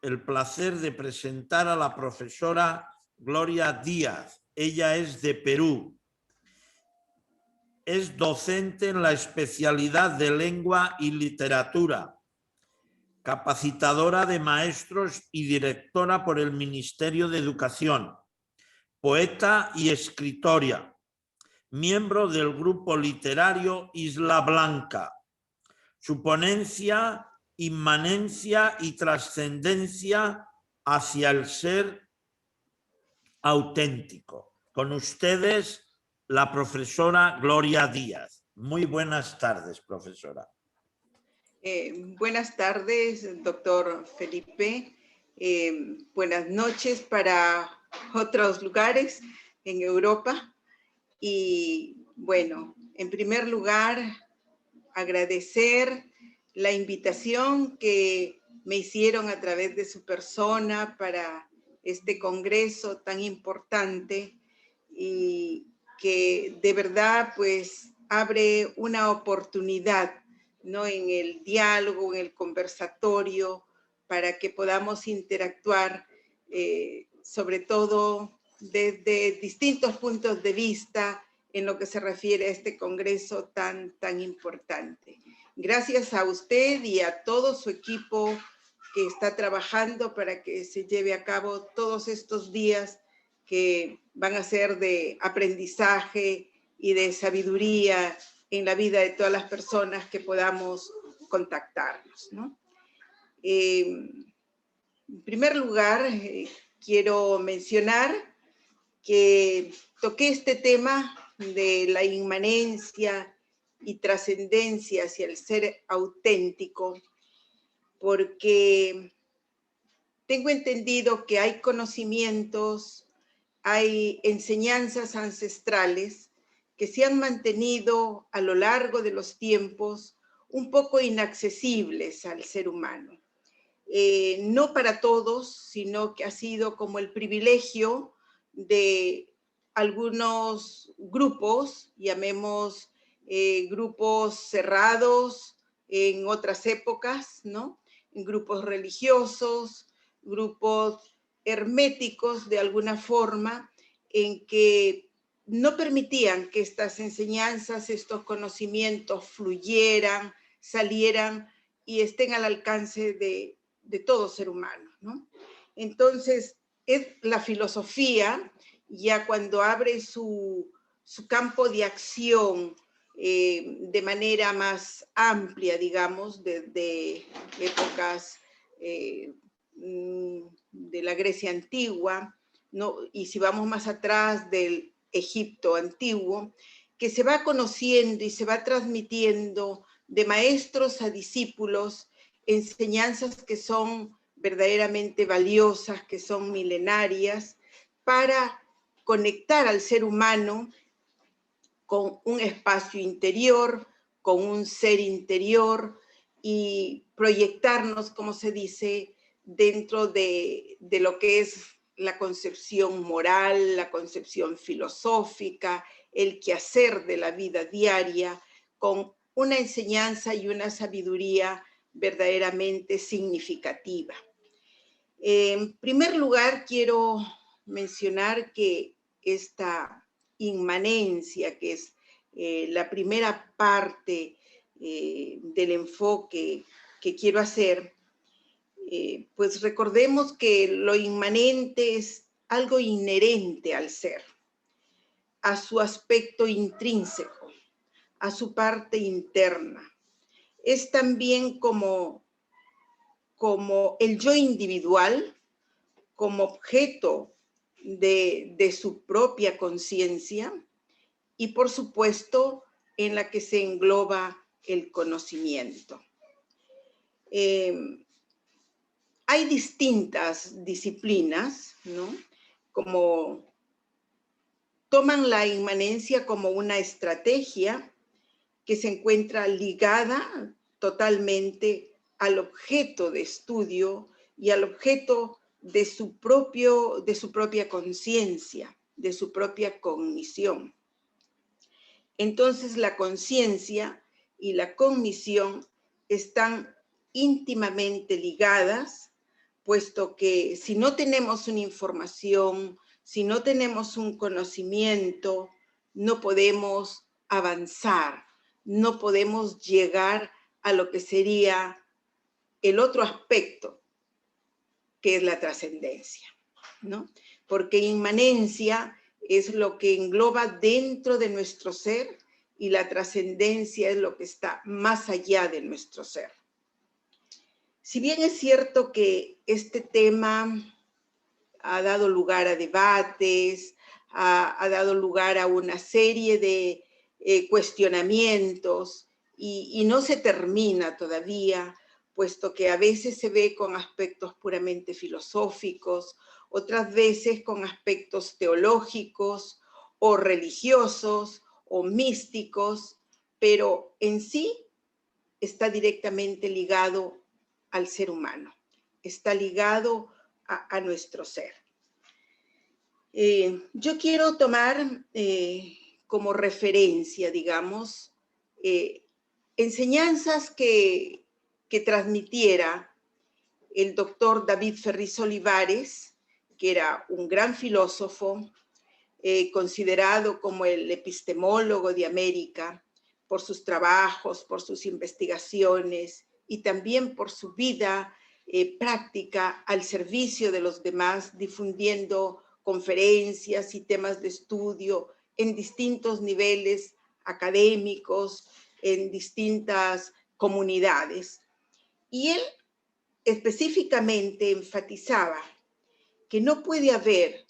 el placer de presentar a la profesora Gloria Díaz. Ella es de Perú. Es docente en la especialidad de Lengua y Literatura, capacitadora de maestros y directora por el Ministerio de Educación, poeta y escritora, miembro del grupo literario Isla Blanca. Su ponencia, inmanencia y trascendencia hacia el ser auténtico. Con ustedes, la profesora Gloria Díaz. Muy buenas tardes, profesora. Buenas tardes, doctor Felipe. Buenas noches para otros lugares en Europa. Y bueno, en primer lugar, agradecer la invitación que me hicieron a través de su persona para este congreso tan importante y que de verdad pues abre una oportunidad, ¿no?, en el diálogo, en el conversatorio, para que podamos interactuar, sobre todo desde distintos puntos de vista en lo que se refiere a este congreso tan importante. Gracias a usted y a todo su equipo que está trabajando para que se lleve a cabo todos estos días que van a ser de aprendizaje y de sabiduría en la vida de todas las personas que podamos contactarnos, ¿no? En primer lugar, quiero mencionar que toqué este tema de la inmanencia y trascendencia hacia el ser auténtico, porque tengo entendido que hay conocimientos, hay enseñanzas ancestrales que se han mantenido a lo largo de los tiempos un poco inaccesibles al ser humano. No para todos, sino que ha sido como el privilegio de algunos grupos, llamemos grupos cerrados en otras épocas, ¿no? Grupos religiosos, grupos herméticos de alguna forma, en que no permitían que estas enseñanzas, estos conocimientos fluyeran, salieran y estén al alcance de todo ser humano, ¿no? Entonces, es la filosofía, ya cuando abre su campo de acción de manera más amplia, digamos, desde épocas de la Grecia antigua, ¿no? Y si vamos más atrás del Egipto antiguo, que se va conociendo y se va transmitiendo de maestros a discípulos enseñanzas que son verdaderamente valiosas, que son milenarias, para conectar al ser humano con un espacio interior, con un ser interior y proyectarnos, como se dice, dentro de lo que es la concepción moral, la concepción filosófica, el quehacer de la vida diaria, con una enseñanza y una sabiduría verdaderamente significativa. En primer lugar, quiero mencionar que esta inmanencia, que es la primera parte del enfoque que quiero hacer, pues recordemos que lo inmanente es algo inherente al ser, a su aspecto intrínseco, a su parte interna. Es también como el yo individual, como objeto de su propia conciencia y, por supuesto, en la que se engloba el conocimiento. Hay distintas disciplinas, ¿no?, como toman la inmanencia como una estrategia que se encuentra ligada totalmente al objeto de estudio y al objeto de su propia conciencia, de su propia cognición. Entonces, la conciencia y la cognición están íntimamente ligadas puesto que si no tenemos una información, si no tenemos un conocimiento, no podemos avanzar, no podemos llegar a lo que sería el otro aspecto, que es la trascendencia, ¿no? Porque inmanencia es lo que engloba dentro de nuestro ser y la trascendencia es lo que está más allá de nuestro ser. Si bien es cierto que este tema ha dado lugar a debates, ha dado lugar a una serie de cuestionamientos y no se termina todavía, puesto que a veces se ve con aspectos puramente filosóficos, otras veces con aspectos teológicos o religiosos o místicos, pero en sí está directamente ligado al ser humano, está ligado a nuestro ser. Yo quiero tomar como referencia, digamos, enseñanzas que transmitiera el doctor David Ferriz Olivares, que era un gran filósofo, considerado como el epistemólogo de América, por sus trabajos, por sus investigaciones y también por su vida práctica al servicio de los demás, difundiendo conferencias y temas de estudio en distintos niveles académicos, en distintas comunidades. Y él específicamente enfatizaba que no puede haber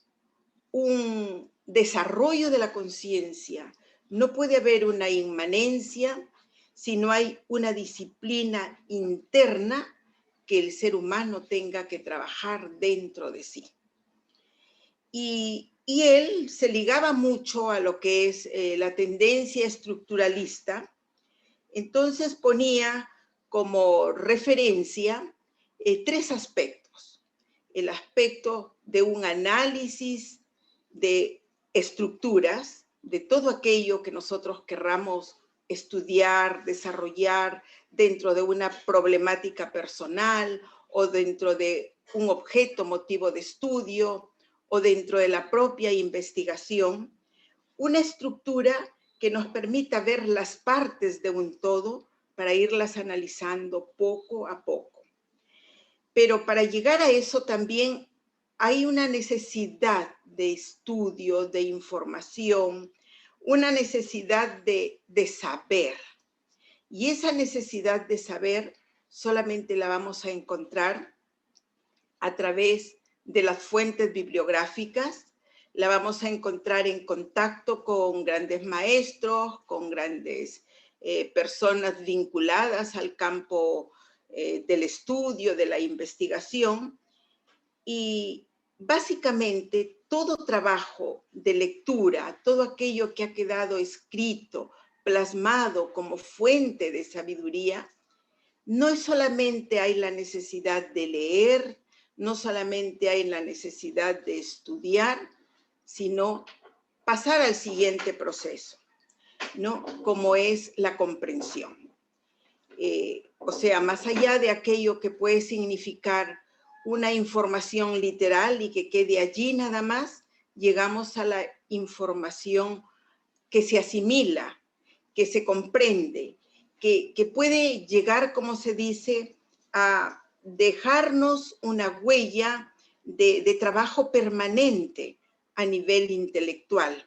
un desarrollo de la conciencia, no puede haber una inmanencia si no hay una disciplina interna que el ser humano tenga que trabajar dentro de sí. Y él se ligaba mucho a lo que es la tendencia estructuralista, entonces ponía como referencia tres aspectos. El aspecto de un análisis de estructuras, de todo aquello que nosotros querramos estudiar, desarrollar dentro de una problemática personal o dentro de un objeto motivo de estudio o dentro de la propia investigación, una estructura que nos permita ver las partes de un todo para irlas analizando poco a poco. Pero para llegar a eso también hay una necesidad de estudio, de información, una necesidad de saber. Y esa necesidad de saber solamente la vamos a encontrar a través de las fuentes bibliográficas, la vamos a encontrar en contacto con grandes maestros, con grandes personas vinculadas al campo del estudio, de la investigación. Y básicamente todo trabajo de lectura, todo aquello que ha quedado escrito, plasmado como fuente de sabiduría, no es solamente hay la necesidad de leer, no solamente hay la necesidad de estudiar, sino pasar al siguiente proceso, ¿no? Como es la comprensión. O sea, más allá de aquello que puede significar una información literal y que quede allí nada más, llegamos a la información que se asimila, que se comprende, que puede llegar, como se dice, a dejarnos una huella de trabajo permanente a nivel intelectual.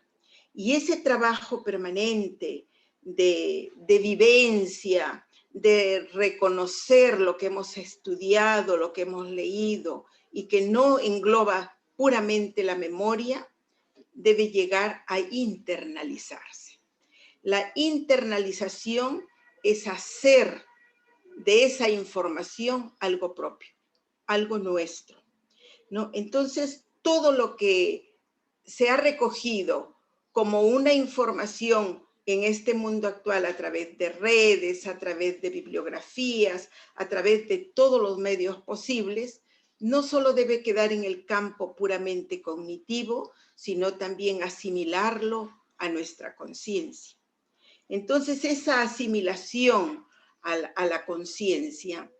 Y ese trabajo permanente de vivencia, de reconocer lo que hemos estudiado, lo que hemos leído, y que no engloba puramente la memoria, debe llegar a internalizarse. La internalización es hacer de esa información algo propio, algo nuestro, ¿no? Entonces, todo lo que se ha recogido como una información en este mundo actual a través de redes, a través de bibliografías, a través de todos los medios posibles, no solo debe quedar en el campo puramente cognitivo, sino también asimilarlo a nuestra conciencia. Entonces, esa asimilación a la conciencia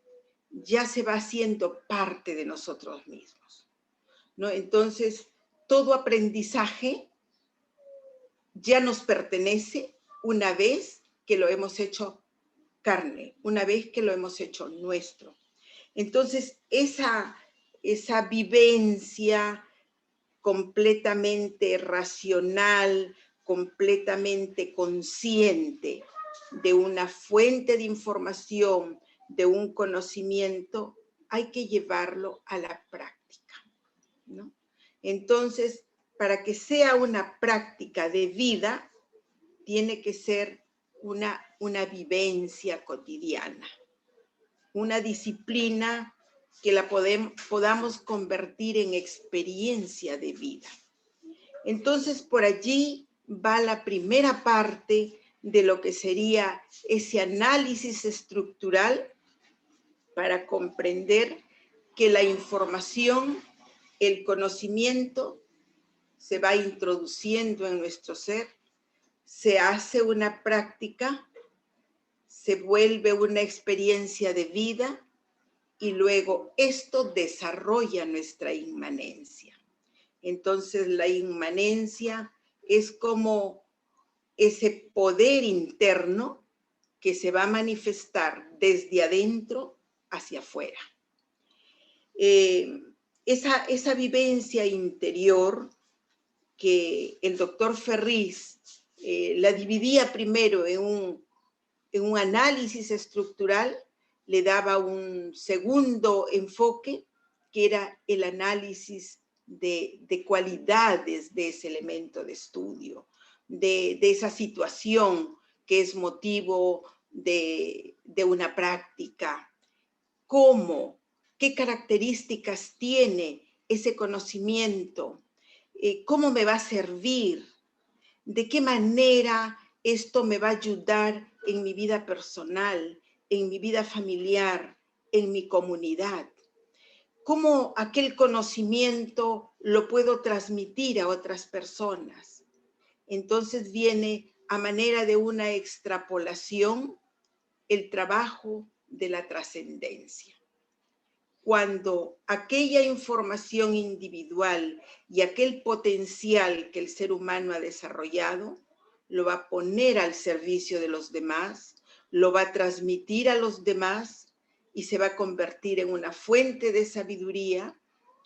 ya se va haciendo parte de nosotros mismos, ¿no? Entonces, todo aprendizaje ya nos pertenece una vez que lo hemos hecho carne, una vez que lo hemos hecho nuestro. Entonces, esa vivencia completamente racional, completamente consciente de una fuente de información, de un conocimiento, hay que llevarlo a la práctica, ¿no? Entonces, para que sea una práctica de vida, tiene que ser una vivencia cotidiana, una disciplina que la podamos convertir en experiencia de vida. Entonces, por allí va la primera parte de lo que sería ese análisis estructural para comprender que la información, el conocimiento, se va introduciendo en nuestro ser, se hace una práctica, se vuelve una experiencia de vida y luego esto desarrolla nuestra inmanencia. Entonces la inmanencia es como ese poder interno que se va a manifestar desde adentro hacia afuera. Esa vivencia interior que el doctor Ferriz la dividía primero en un análisis estructural, le daba un segundo enfoque, que era el análisis de cualidades de ese elemento de estudio, de esa situación que es motivo de una práctica. ¿Cómo? ¿Qué características tiene ese conocimiento? ¿Cómo me va a servir? ¿De qué manera esto me va a ayudar en mi vida personal, en mi vida familiar, en mi comunidad? ¿Cómo aquel conocimiento lo puedo transmitir a otras personas? Entonces viene a manera de una extrapolación el trabajo de la trascendencia. Cuando aquella información individual y aquel potencial que el ser humano ha desarrollado, lo va a poner al servicio de los demás, lo va a transmitir a los demás y se va a convertir en una fuente de sabiduría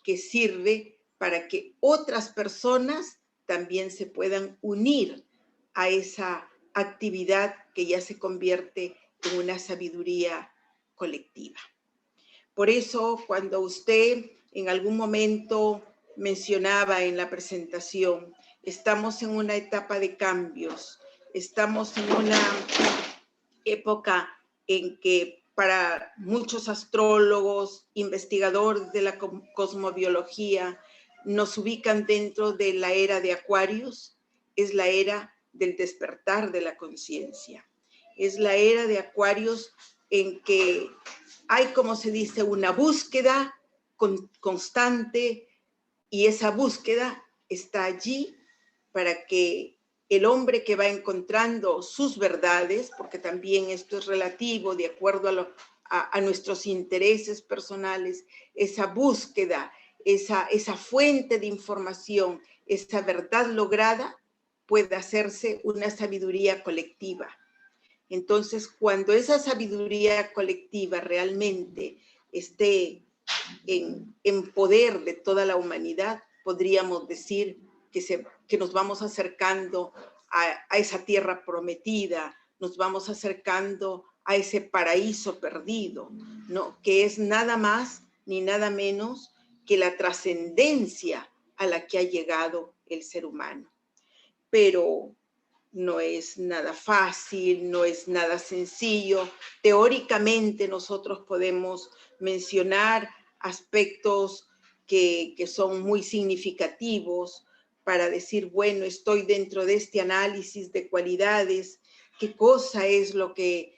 que sirve para que otras personas también se puedan unir a esa actividad que ya se convierte en una sabiduría colectiva. Por eso, cuando usted en algún momento mencionaba en la presentación, estamos en una etapa de cambios, estamos en una época en que para muchos astrólogos, investigadores de la cosmobiología, nos ubican dentro de la era de Acuarios, es la era del despertar de la conciencia. Es la era de Acuarios en que hay, como se dice, una búsqueda constante y esa búsqueda está allí para que el hombre que va encontrando sus verdades, porque también esto es relativo de acuerdo a nuestros intereses personales, esa búsqueda, esa fuente de información, esa verdad lograda, puede hacerse una sabiduría colectiva. Entonces, cuando esa sabiduría colectiva realmente esté en poder de toda la humanidad, podríamos decir que nos vamos acercando a esa tierra prometida, nos vamos acercando a ese paraíso perdido, ¿no? Que es nada más ni nada menos que la trascendencia a la que ha llegado el ser humano. Pero no es nada fácil, no es nada sencillo. Teóricamente nosotros podemos mencionar aspectos que son muy significativos para decir, bueno, estoy dentro de este análisis de cualidades, qué cosa es lo que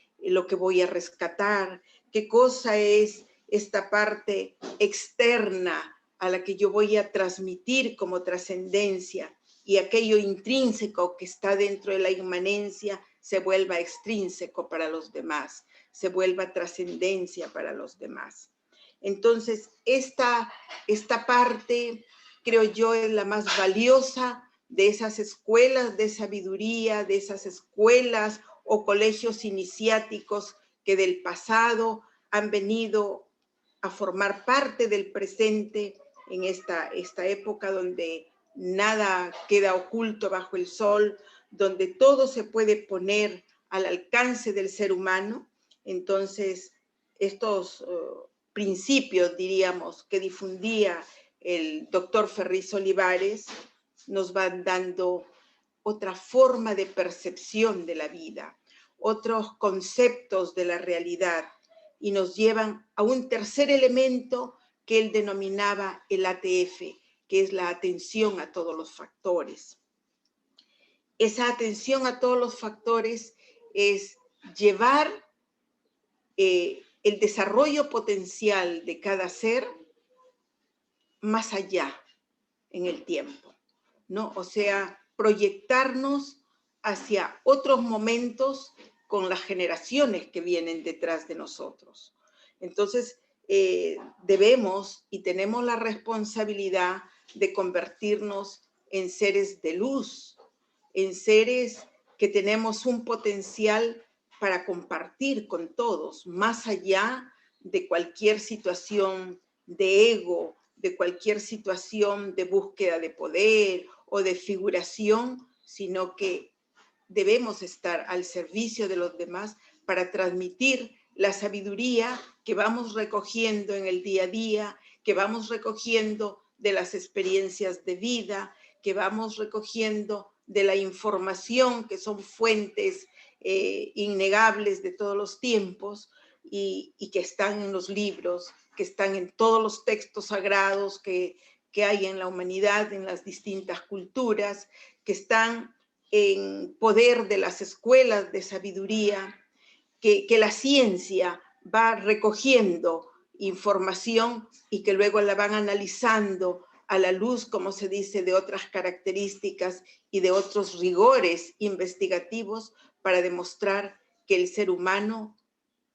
voy a rescatar, qué cosa es esta parte externa a la que yo voy a transmitir como trascendencia, y aquello intrínseco que está dentro de la inmanencia se vuelva extrínseco para los demás. se vuelva trascendencia para los demás. Entonces, esta parte, creo yo, es la más valiosa de esas escuelas de sabiduría, de esas escuelas o colegios iniciáticos que del pasado han venido a formar parte del presente en esta época donde nada queda oculto bajo el sol, donde todo se puede poner al alcance del ser humano. Entonces, estos principios, diríamos, que difundía el doctor Ferriz Olivares, nos van dando otra forma de percepción de la vida, otros conceptos de la realidad, y nos llevan a un tercer elemento que él denominaba el ATF, que es la atención a todos los factores. Esa atención a todos los factores es llevar el desarrollo potencial de cada ser más allá en el tiempo, ¿no? O sea, proyectarnos hacia otros momentos con las generaciones que vienen detrás de nosotros. Entonces, debemos y tenemos la responsabilidad de convertirnos en seres de luz, en seres que tenemos un potencial para compartir con todos, más allá de cualquier situación de ego, de cualquier situación de búsqueda de poder o de figuración, sino que debemos estar al servicio de los demás para transmitir la sabiduría que vamos recogiendo en el día a día, que vamos recogiendo de las experiencias de vida, que vamos recogiendo de la información, que son fuentes innegables de todos los tiempos y que están en los libros, que están en todos los textos sagrados que hay en la humanidad, en las distintas culturas, que están en poder de las escuelas de sabiduría, que la ciencia va recogiendo información y que luego la van analizando a la luz, como se dice, de otras características y de otros rigores investigativos para demostrar que el ser humano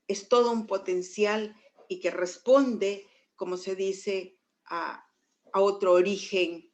es todo un potencial y que responde, como se dice, a otro origen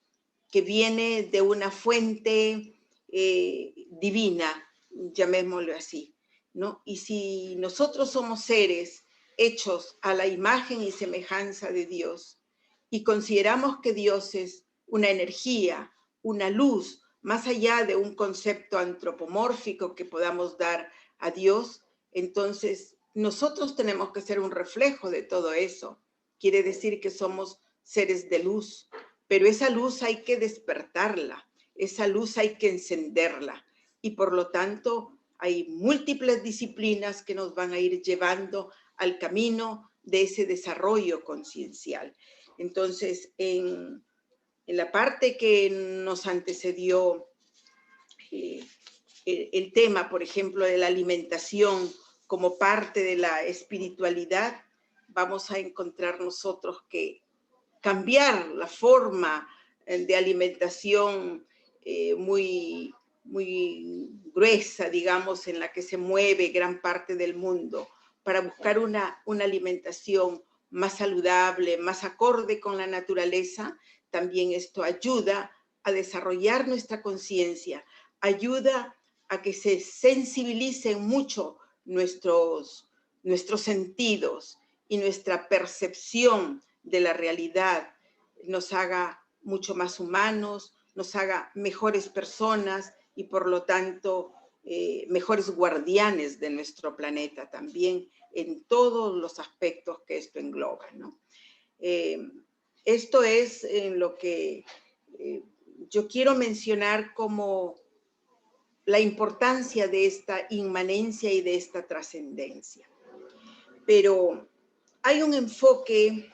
que viene de una fuente divina, llamémoslo así, ¿no? Y si nosotros somos seres hechos a la imagen y semejanza de Dios y consideramos que Dios es una energía, una luz, más allá de un concepto antropomórfico que podamos dar a Dios, entonces nosotros tenemos que ser un reflejo de todo eso. Quiere decir que somos seres de luz, pero esa luz hay que despertarla, esa luz hay que encenderla y por lo tanto hay múltiples disciplinas que nos van a ir llevando al camino de ese desarrollo conciencial. Entonces, en la parte que nos antecedió el tema, por ejemplo, de la alimentación como parte de la espiritualidad, vamos a encontrar nosotros que cambiar la forma de alimentación muy gruesa, digamos, en la que se mueve gran parte del mundo, para buscar una alimentación más saludable, más acorde con la naturaleza. También esto ayuda a desarrollar nuestra conciencia, ayuda a que se sensibilicen mucho nuestros sentidos y nuestra percepción de la realidad, nos haga mucho más humanos, nos haga mejores personas y por lo tanto mejores guardianes de nuestro planeta también en todos los aspectos que esto engloba, ¿no? Esto es en lo que yo quiero mencionar como la importancia de esta inmanencia y de esta trascendencia. Pero hay un enfoque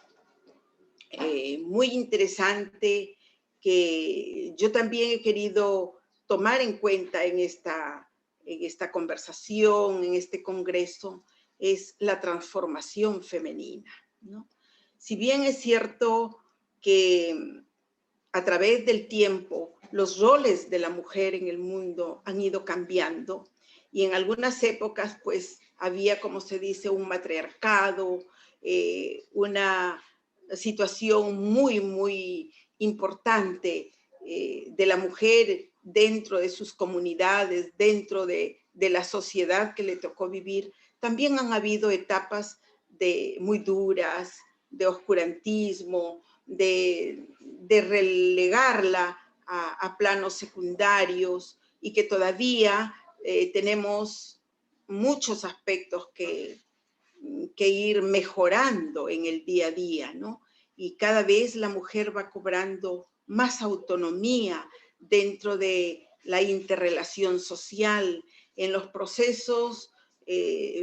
muy interesante que yo también he querido tomar en cuenta en esta conversación, en este congreso, es la transformación femenina, ¿no? Si bien es cierto que a través del tiempo los roles de la mujer en el mundo han ido cambiando y en algunas épocas pues había, como se dice, un matriarcado, una situación muy, muy importante de la mujer dentro de sus comunidades, dentro de la sociedad que le tocó vivir. También han habido etapas muy duras, de oscurantismo, de relegarla a planos secundarios, y que todavía tenemos muchos aspectos que ir mejorando en el día a día, ¿no? Y cada vez la mujer va cobrando más autonomía dentro de la interrelación social, en los procesos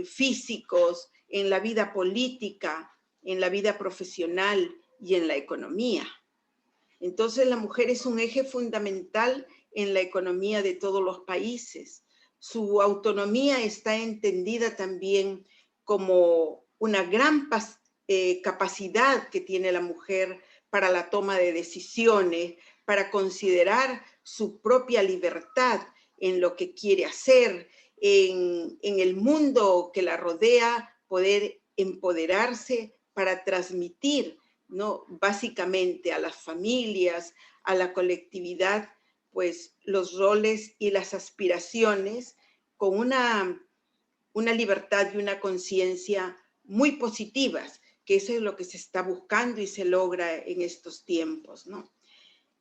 físicos, en la vida política, en la vida profesional y en la economía. Entonces la mujer es un eje fundamental en la economía de todos los países. Su autonomía está entendida también como una gran capacidad que tiene la mujer para la toma de decisiones, para considerar su propia libertad en lo que quiere hacer, en el mundo que la rodea, poder empoderarse para transmitir, ¿no?, básicamente a las familias, a la colectividad, pues los roles y las aspiraciones con una libertad y una conciencia muy positivas, que eso es lo que se está buscando y se logra en estos tiempos, ¿no?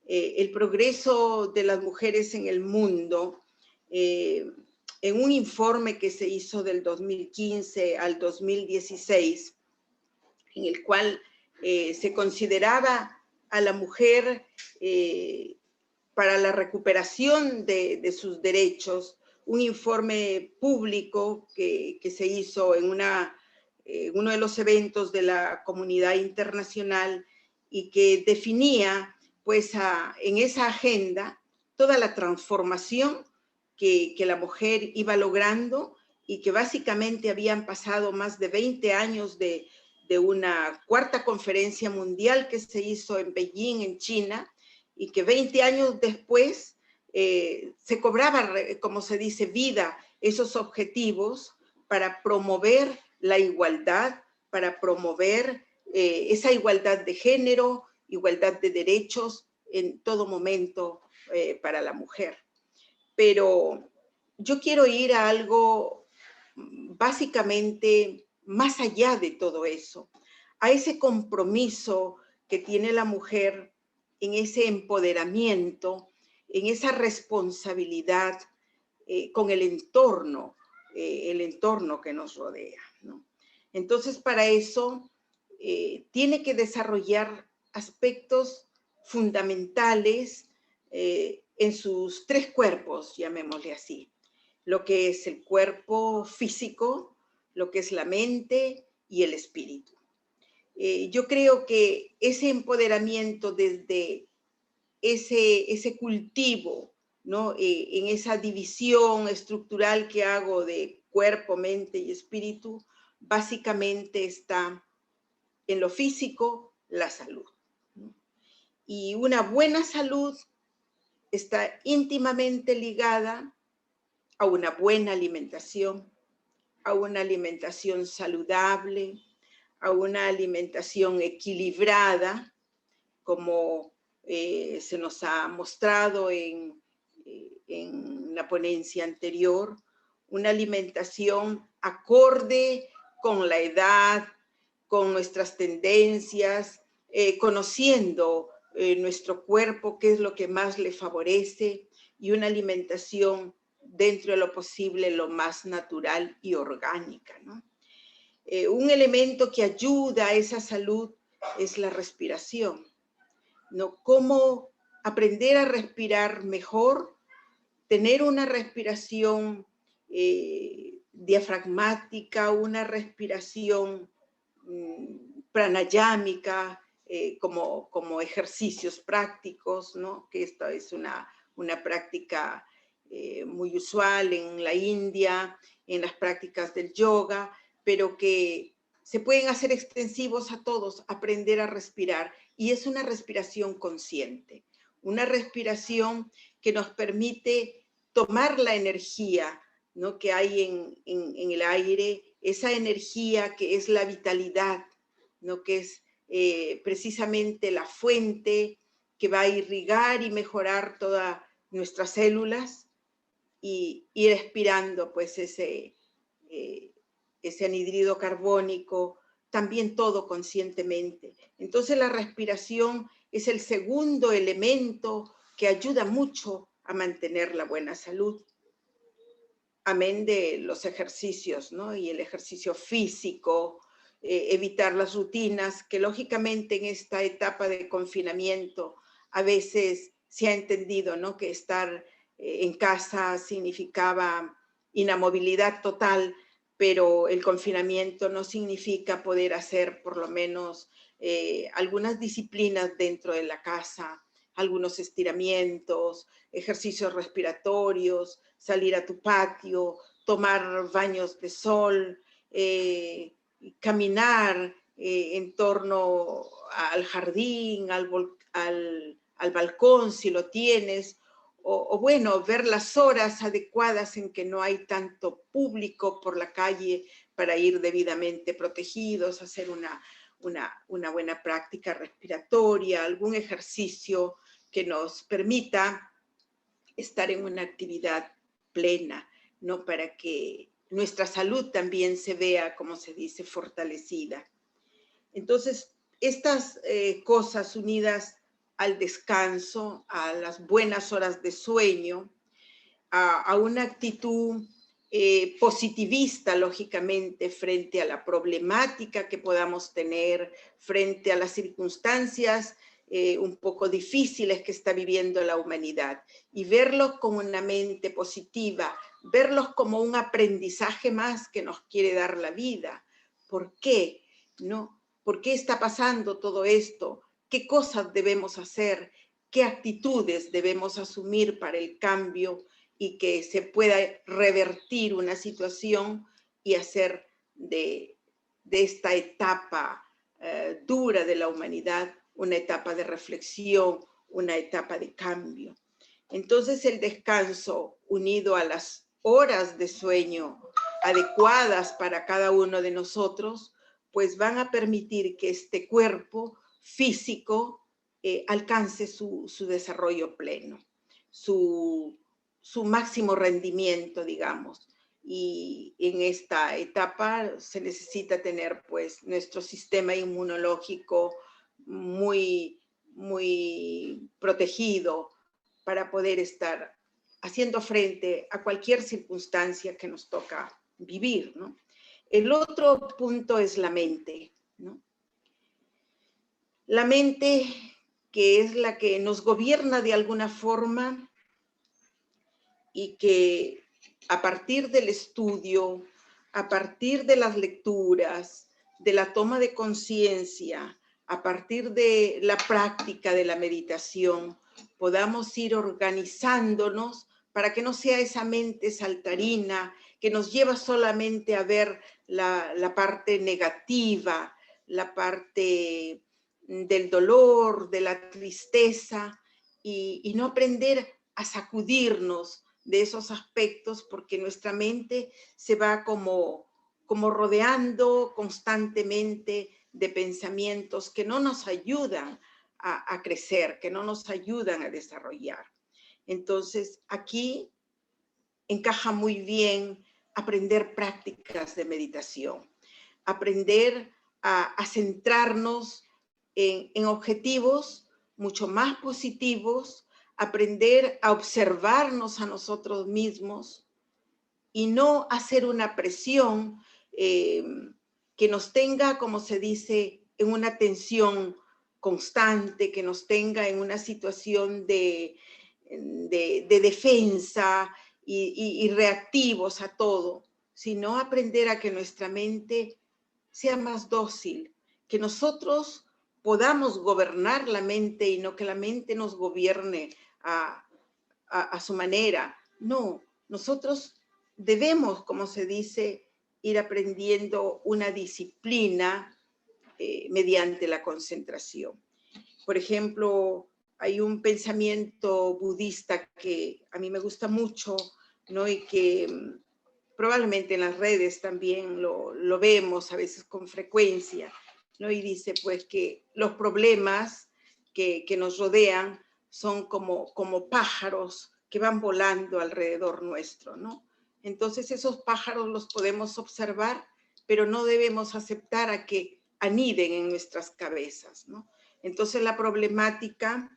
El progreso de las mujeres en el mundo, en un informe que se hizo del 2015 al 2016, en el cual se consideraba a la mujer para la recuperación de sus derechos, un informe público que se hizo en uno de los eventos de la comunidad internacional, y que definía pues en esa agenda toda la transformación que la mujer iba logrando, y que básicamente habían pasado más de 20 años de una cuarta conferencia mundial que se hizo en Beijing, en China, y que 20 años después se cobraba, como se dice, vida esos objetivos para promover la igualdad, para promover esa igualdad de género, igualdad de derechos en todo momento para la mujer. Pero yo quiero ir a algo básicamente más allá de todo eso, a ese compromiso que tiene la mujer en ese empoderamiento, en esa responsabilidad con el entorno que nos rodea, ¿no? Entonces, para eso tiene que desarrollar aspectos fundamentales en sus tres cuerpos, llamémosle así: lo que es el cuerpo físico, lo que es la mente y el espíritu. Yo creo que ese empoderamiento desde ese cultivo, ¿no?, en esa división estructural que hago de cuerpo, mente y espíritu, básicamente está en lo físico, la salud, ¿no? Y una buena salud está íntimamente ligada a una buena alimentación, a una alimentación saludable, a una alimentación equilibrada, como se nos ha mostrado en la ponencia anterior, una alimentación acorde con la edad, con nuestras tendencias, conociendo nuestro cuerpo, qué es lo que más le favorece, y una alimentación dentro de lo posible lo más natural y orgánica, ¿no? Un elemento que ayuda a esa salud es la respiración, ¿no? Cómo aprender a respirar mejor, tener una respiración diafragmática, una respiración pranayámica, como ejercicios prácticos, ¿no? Que esta es una práctica muy usual en la India, en las prácticas del yoga, pero que se pueden hacer extensivos a todos, aprender a respirar. Y es una respiración consciente, una respiración que nos permite tomar la energía ¿no? Que hay en el aire, esa energía que es la vitalidad, ¿no? Que es precisamente la fuente que va a irrigar y mejorar todas nuestras células y ir expirando pues ese anhídrido carbónico, también todo conscientemente. Entonces la respiración es el segundo elemento que ayuda mucho a mantener la buena salud. Amén de los ejercicios, ¿no? Y el ejercicio físico, evitar las rutinas, que lógicamente en esta etapa de confinamiento a veces se ha entendido, ¿no? Que estar en casa significaba inamovilidad total, pero el confinamiento no significa poder hacer por lo menos algunas disciplinas dentro de la casa, algunos estiramientos, ejercicios respiratorios, salir a tu patio, tomar baños de sol, caminar en torno al jardín, al balcón si lo tienes, o bueno, ver las horas adecuadas en que no hay tanto público por la calle para ir debidamente protegidos, hacer una buena práctica respiratoria, algún ejercicio que nos permita estar en una actividad plena, ¿no? Para que nuestra salud también se vea, como se dice, fortalecida. Entonces, estas cosas unidas al descanso, a las buenas horas de sueño, a una actitud positivista, lógicamente, frente a la problemática que podamos tener, frente a las circunstancias un poco difíciles que está viviendo la humanidad, y verlos con una mente positiva, verlos como un aprendizaje más que nos quiere dar la vida. ¿Por qué? ¿No? ¿Por qué está pasando todo esto? ¿Qué cosas debemos hacer? ¿Qué actitudes debemos asumir para el cambio y que se pueda revertir una situación y hacer de esta etapa dura de la humanidad una etapa de reflexión, una etapa de cambio? Entonces el descanso unido a las horas de sueño adecuadas para cada uno de nosotros, pues van a permitir que este cuerpo físico alcance su desarrollo pleno, su máximo rendimiento, digamos. Y en esta etapa se necesita tener pues nuestro sistema inmunológico muy protegido para poder estar haciendo frente a cualquier circunstancia que nos toca vivir, ¿no? El otro punto es la mente, ¿no? La mente, que es la que nos gobierna de alguna forma y que a partir del estudio, a partir de las lecturas, de la toma de conciencia, a partir de la práctica de la meditación, podamos ir organizándonos para que no sea esa mente saltarina que nos lleva solamente a ver la parte negativa, la parte del dolor, de la tristeza, y no aprender a sacudirnos de esos aspectos, porque nuestra mente se va como rodeando constantemente de pensamientos que no nos ayudan a crecer, que no nos ayudan a desarrollar. Entonces, aquí encaja muy bien aprender prácticas de meditación, aprender a centrarnos en objetivos mucho más positivos, aprender a observarnos a nosotros mismos y no hacer una presión que nos tenga, como se dice, en una tensión constante, que nos tenga en una situación de defensa y reactivos a todo, sino aprender a que nuestra mente sea más dócil, que nosotros podamos gobernar la mente y no que la mente nos gobierne a su manera. No, nosotros debemos, como se dice, ir aprendiendo una disciplina mediante la concentración. Por ejemplo, hay un pensamiento budista que a mí me gusta mucho, ¿no? Y que probablemente en las redes también lo vemos a veces con frecuencia, ¿no? Y dice pues que los problemas que nos rodean son como pájaros que van volando alrededor nuestro, ¿no? Entonces esos pájaros los podemos observar, pero no debemos aceptar a que aniden en nuestras cabezas, ¿no? Entonces la problemática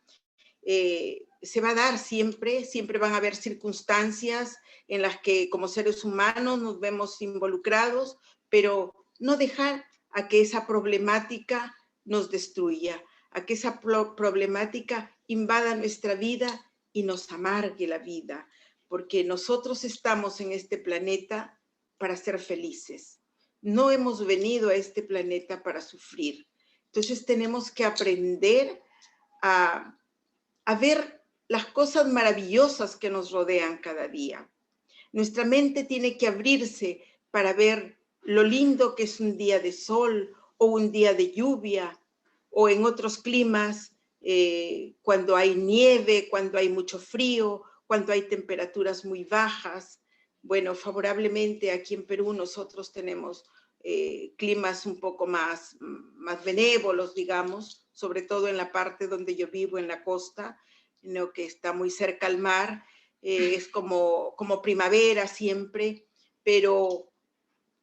se va a dar siempre, siempre van a haber circunstancias en las que como seres humanos nos vemos involucrados, pero no dejar a que esa problemática nos destruya, a que esa problemática invada nuestra vida y nos amargue la vida, porque nosotros estamos en este planeta para ser felices. No hemos venido a este planeta para sufrir. Entonces tenemos que aprender a ver las cosas maravillosas que nos rodean cada día. Nuestra mente tiene que abrirse para ver lo lindo que es un día de sol o un día de lluvia, o en otros climas, cuando hay nieve, cuando hay mucho frío, cuando hay temperaturas muy bajas. Bueno, favorablemente aquí en Perú nosotros tenemos climas un poco más benévolos, digamos, sobre todo en la parte donde yo vivo, en la costa, ¿no? Que está muy cerca al mar, es como primavera siempre, pero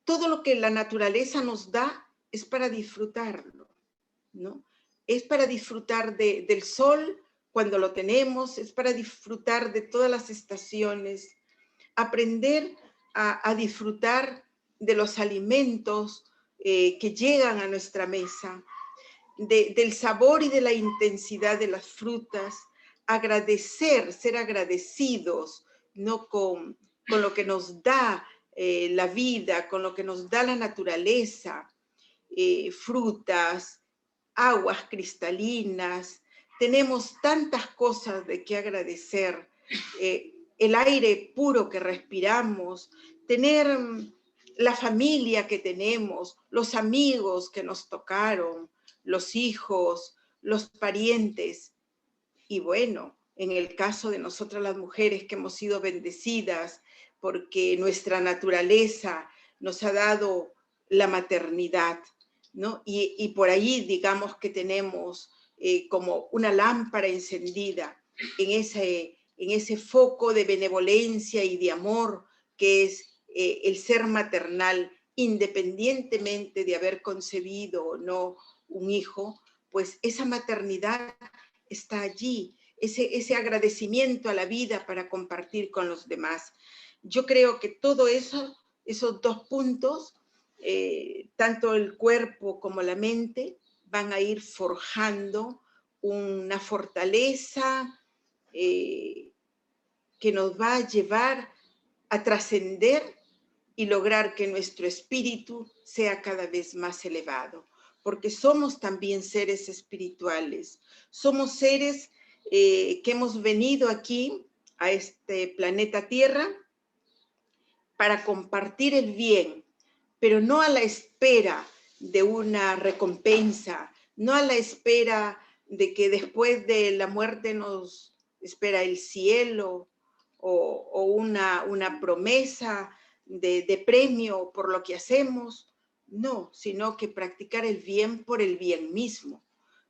todo lo que la naturaleza nos da es para disfrutarlo, ¿no? Es para disfrutar del sol cuando lo tenemos, es para disfrutar de todas las estaciones, aprender a disfrutar de los alimentos que llegan a nuestra mesa, del sabor y de la intensidad de las frutas, agradecer, ser agradecidos, ¿no? Con lo que nos da la vida, con lo que nos da la naturaleza, frutas, aguas cristalinas, tenemos tantas cosas de que agradecer, el aire puro que respiramos, tener la familia que tenemos, los amigos que nos tocaron, los hijos, los parientes. Y bueno, en el caso de nosotras las mujeres que hemos sido bendecidas porque nuestra naturaleza nos ha dado la maternidad, ¿no? Y por ahí digamos que tenemos como una lámpara encendida en ese foco de benevolencia y de amor que es el ser maternal, independientemente de haber concebido o no un hijo, pues esa maternidad está allí, ese agradecimiento a la vida para compartir con los demás. Yo creo que todo eso, esos dos puntos, tanto el cuerpo como la mente, van a ir forjando una fortaleza que nos va a llevar a trascender y lograr que nuestro espíritu sea cada vez más elevado, porque somos también seres espirituales, somos seres que hemos venido aquí a este planeta Tierra para compartir el bien, pero no a la espera de una recompensa, no a la espera de que después de la muerte nos espera el cielo o una promesa de premio por lo que hacemos, no, sino que practicar el bien por el bien mismo,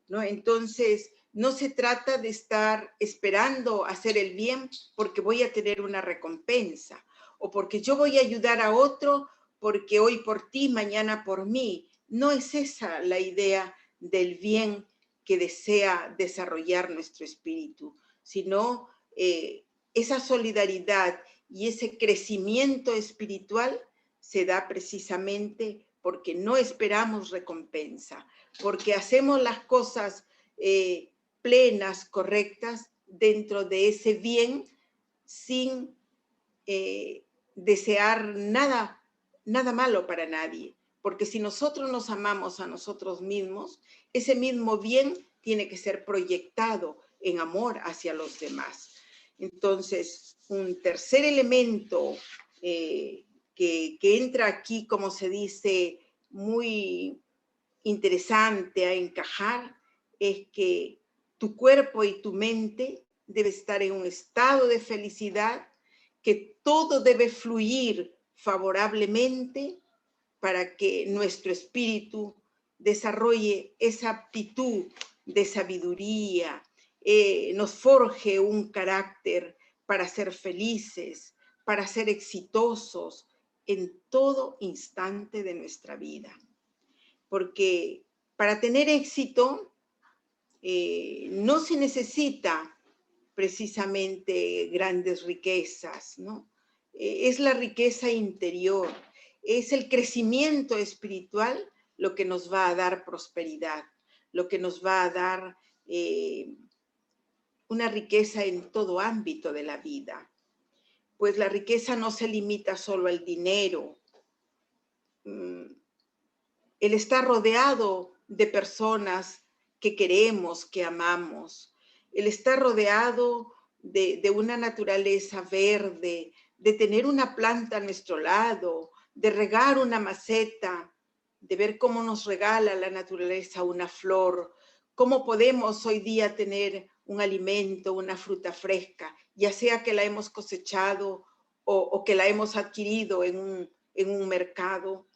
¿no? Entonces, no se trata de estar esperando hacer el bien porque voy a tener una recompensa o porque yo voy a ayudar a otro porque hoy por ti, mañana por mí. No es esa la idea del bien que desea desarrollar nuestro espíritu, sino esa solidaridad y ese crecimiento espiritual se da precisamente porque no esperamos recompensa, porque hacemos las cosas plenas, correctas, dentro de ese bien, sin desear nada malo para nadie. Porque si nosotros nos amamos a nosotros mismos, ese mismo bien tiene que ser proyectado en amor hacia los demás. Entonces, un tercer elemento que entra aquí, como se dice, muy interesante a encajar, es que tu cuerpo y tu mente debe estar en un estado de felicidad, que todo debe fluir favorablemente para que nuestro espíritu desarrolle esa aptitud de sabiduría, nos forje un carácter para ser felices, para ser exitosos en todo instante de nuestra vida. Porque para tener éxito no se necesita precisamente grandes riquezas, ¿no? Es la riqueza interior, es el crecimiento espiritual lo que nos va a dar prosperidad, lo que nos va a dar una riqueza en todo ámbito de la vida. Pues la riqueza no se limita solo al dinero. El estar rodeado de personas que queremos, que amamos, el estar rodeado de una naturaleza verde, de tener una planta a nuestro lado, de regar una maceta, de ver cómo nos regala la naturaleza una flor, cómo podemos hoy día tener un alimento, una fruta fresca, ya sea que la hemos cosechado o que la hemos adquirido en un mercado.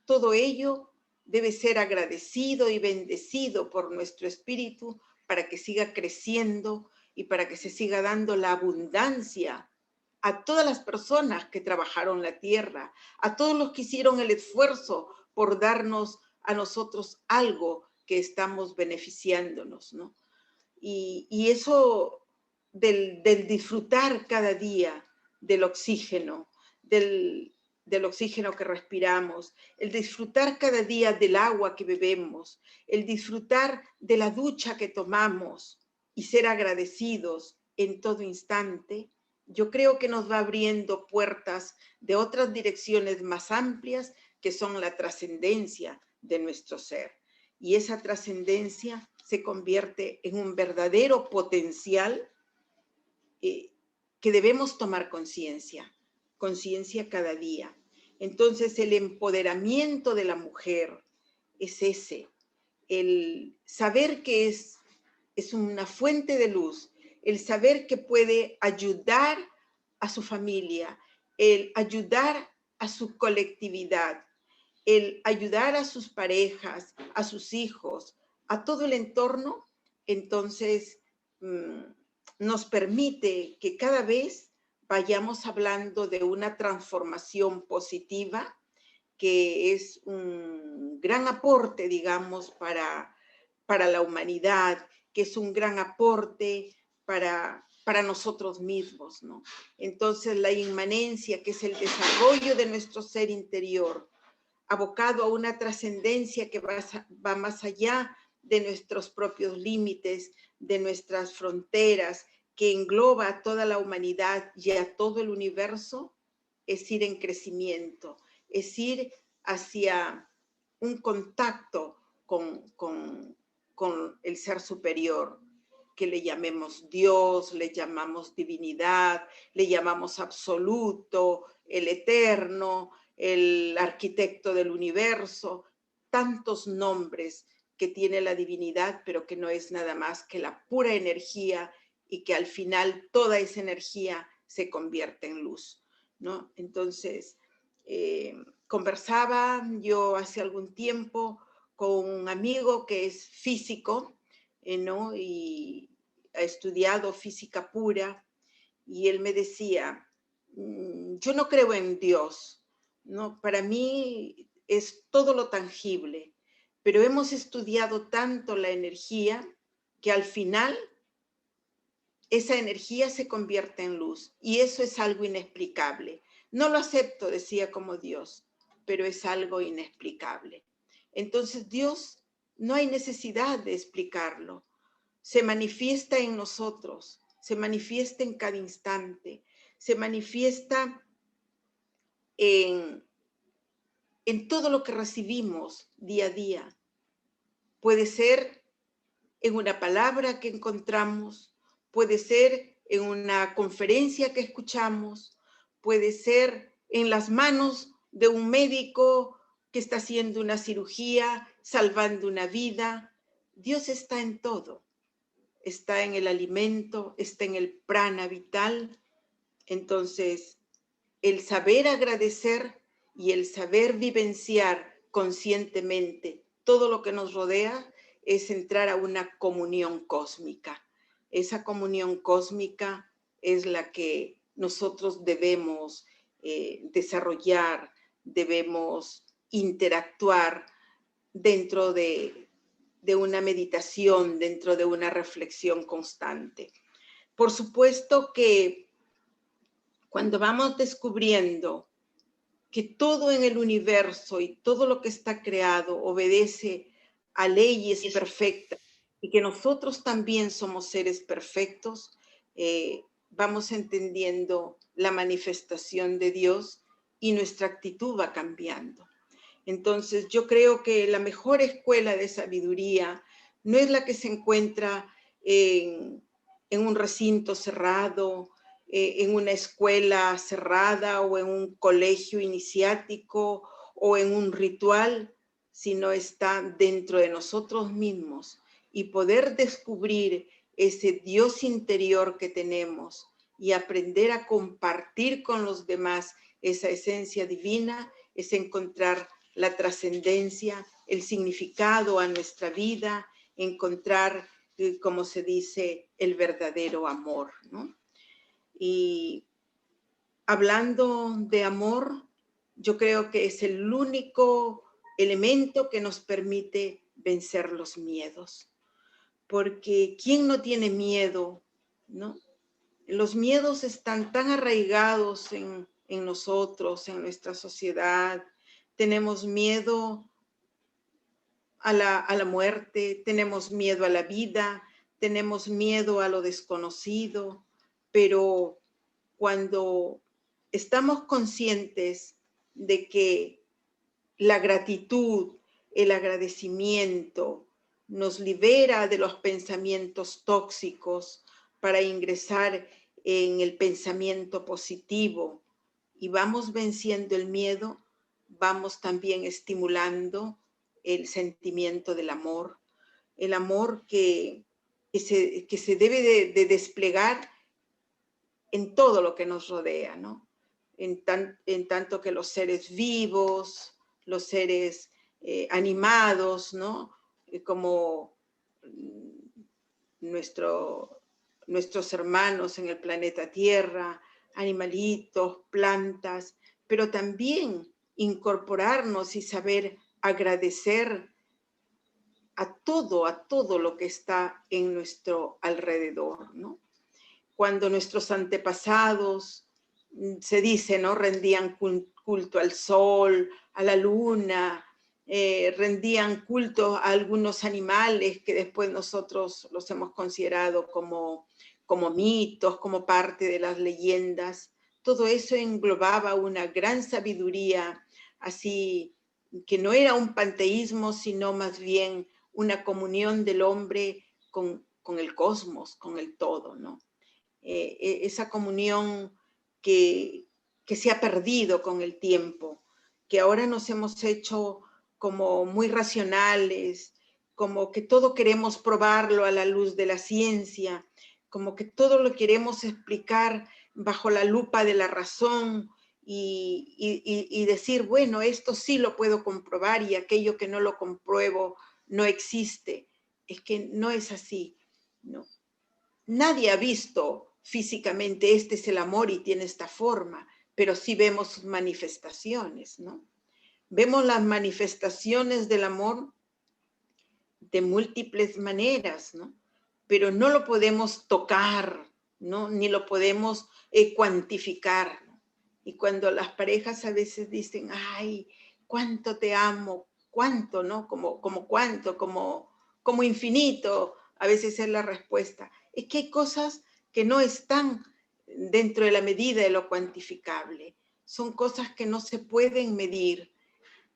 Todo ello debe ser agradecido y bendecido por nuestro espíritu para que siga creciendo y para que se siga dando la abundancia a todas las personas que trabajaron la tierra, a todos los que hicieron el esfuerzo por darnos a nosotros algo que estamos beneficiándonos, ¿no? Y eso del disfrutar cada día del oxígeno, del oxígeno que respiramos, el disfrutar cada día del agua que bebemos, el disfrutar de la ducha que tomamos y ser agradecidos en todo instante, yo creo que nos va abriendo puertas de otras direcciones más amplias que son la trascendencia de nuestro ser. Y esa trascendencia se convierte en un verdadero potencial que debemos tomar conciencia cada día. Entonces el empoderamiento de la mujer es ese, el saber que es una fuente de luz, el saber que puede ayudar a su familia, el ayudar a su colectividad, el ayudar a sus parejas, a sus hijos, a todo el entorno, entonces nos permite que cada vez vayamos hablando de una transformación positiva que es un gran aporte, digamos, para la humanidad, que es un gran aporte para nosotros mismos, ¿no? Entonces, la inmanencia, que es el desarrollo de nuestro ser interior, abocado a una trascendencia que va más allá de nuestros propios límites, de nuestras fronteras, que engloba a toda la humanidad y a todo el universo, es ir en crecimiento, es ir hacia un contacto con el ser superior, que le llamemos Dios, le llamamos divinidad, le llamamos absoluto, el eterno, el arquitecto del universo, tantos nombres que tiene la divinidad, pero que no es nada más que la pura energía y que al final toda esa energía se convierte en luz, ¿no? Entonces, conversaba yo hace algún tiempo con un amigo que es físico, ¿no? Y ha estudiado física pura, y él me decía, yo no creo en Dios, ¿no? Para mí es todo lo tangible, pero hemos estudiado tanto la energía que al final esa energía se convierte en luz, y eso es algo inexplicable. No lo acepto, decía, como Dios, pero es algo inexplicable. Entonces Dios no hay necesidad de explicarlo. Se manifiesta en nosotros, se manifiesta en cada instante, se manifiesta en todo lo que recibimos día a día. Puede ser en una palabra que encontramos, puede ser en una conferencia que escuchamos, puede ser en las manos de un médico que está haciendo una cirugía, salvando una vida. Dios está en todo. Está en el alimento, está en el prana vital. Entonces, el saber agradecer y el saber vivenciar conscientemente todo lo que nos rodea es entrar a una comunión cósmica. Esa comunión cósmica es la que nosotros debemos desarrollar, debemos interactuar dentro de una meditación, dentro de una reflexión constante. Por supuesto que cuando vamos descubriendo que todo en el universo y todo lo que está creado obedece a leyes perfectas y que nosotros también somos seres perfectos, vamos entendiendo la manifestación de Dios y nuestra actitud va cambiando. Entonces, yo creo que la mejor escuela de sabiduría no es la que se encuentra en un recinto cerrado, en una escuela cerrada o en un colegio iniciático o en un ritual, sino está dentro de nosotros mismos y poder descubrir ese Dios interior que tenemos y aprender a compartir con los demás esa esencia divina es encontrar la trascendencia, el significado a nuestra vida, encontrar, como se dice, el verdadero amor, ¿no? Y hablando de amor, yo creo que es el único elemento que nos permite vencer los miedos. Porque ¿quién no tiene miedo, no? Los miedos están tan arraigados en nosotros, en nuestra sociedad. Tenemos miedo a la muerte, tenemos miedo a la vida, tenemos miedo a lo desconocido, pero cuando estamos conscientes de que la gratitud, el agradecimiento nos libera de los pensamientos tóxicos para ingresar en el pensamiento positivo y vamos venciendo el miedo, vamos también estimulando el sentimiento del amor, el amor que se debe de desplegar en todo lo que nos rodea, ¿no? En tanto que los seres vivos, los seres animados, ¿no? Como nuestros hermanos en el planeta Tierra, animalitos, plantas, pero también incorporarnos y saber agradecer a todo lo que está en nuestro alrededor, ¿no? Cuando nuestros antepasados, se dice, ¿no? Rendían culto al sol, a la luna, rendían culto a algunos animales que después nosotros los hemos considerado como mitos, como parte de las leyendas. Todo eso englobaba una gran sabiduría, así que no era un panteísmo, sino más bien una comunión del hombre con el cosmos, con el todo, ¿no? Esa comunión que se ha perdido con el tiempo, que ahora nos hemos hecho como muy racionales, como que todo queremos probarlo a la luz de la ciencia, como que todo lo queremos explicar bajo la lupa de la razón y decir, bueno, esto sí lo puedo comprobar y aquello que no lo compruebo no existe. Es que no es así, ¿no? Nadie ha visto físicamente este es el amor y tiene esta forma, pero sí vemos sus manifestaciones, ¿no? Vemos las manifestaciones del amor de múltiples maneras, ¿no? Pero no lo podemos tocar, ¿no? Ni lo podemos cuantificar, ¿no? Y cuando las parejas a veces dicen, ay, cuánto te amo, cuánto, ¿no? Como cuánto, como infinito, a veces es la respuesta. Es que hay cosas que no están dentro de la medida de lo cuantificable. Son cosas que no se pueden medir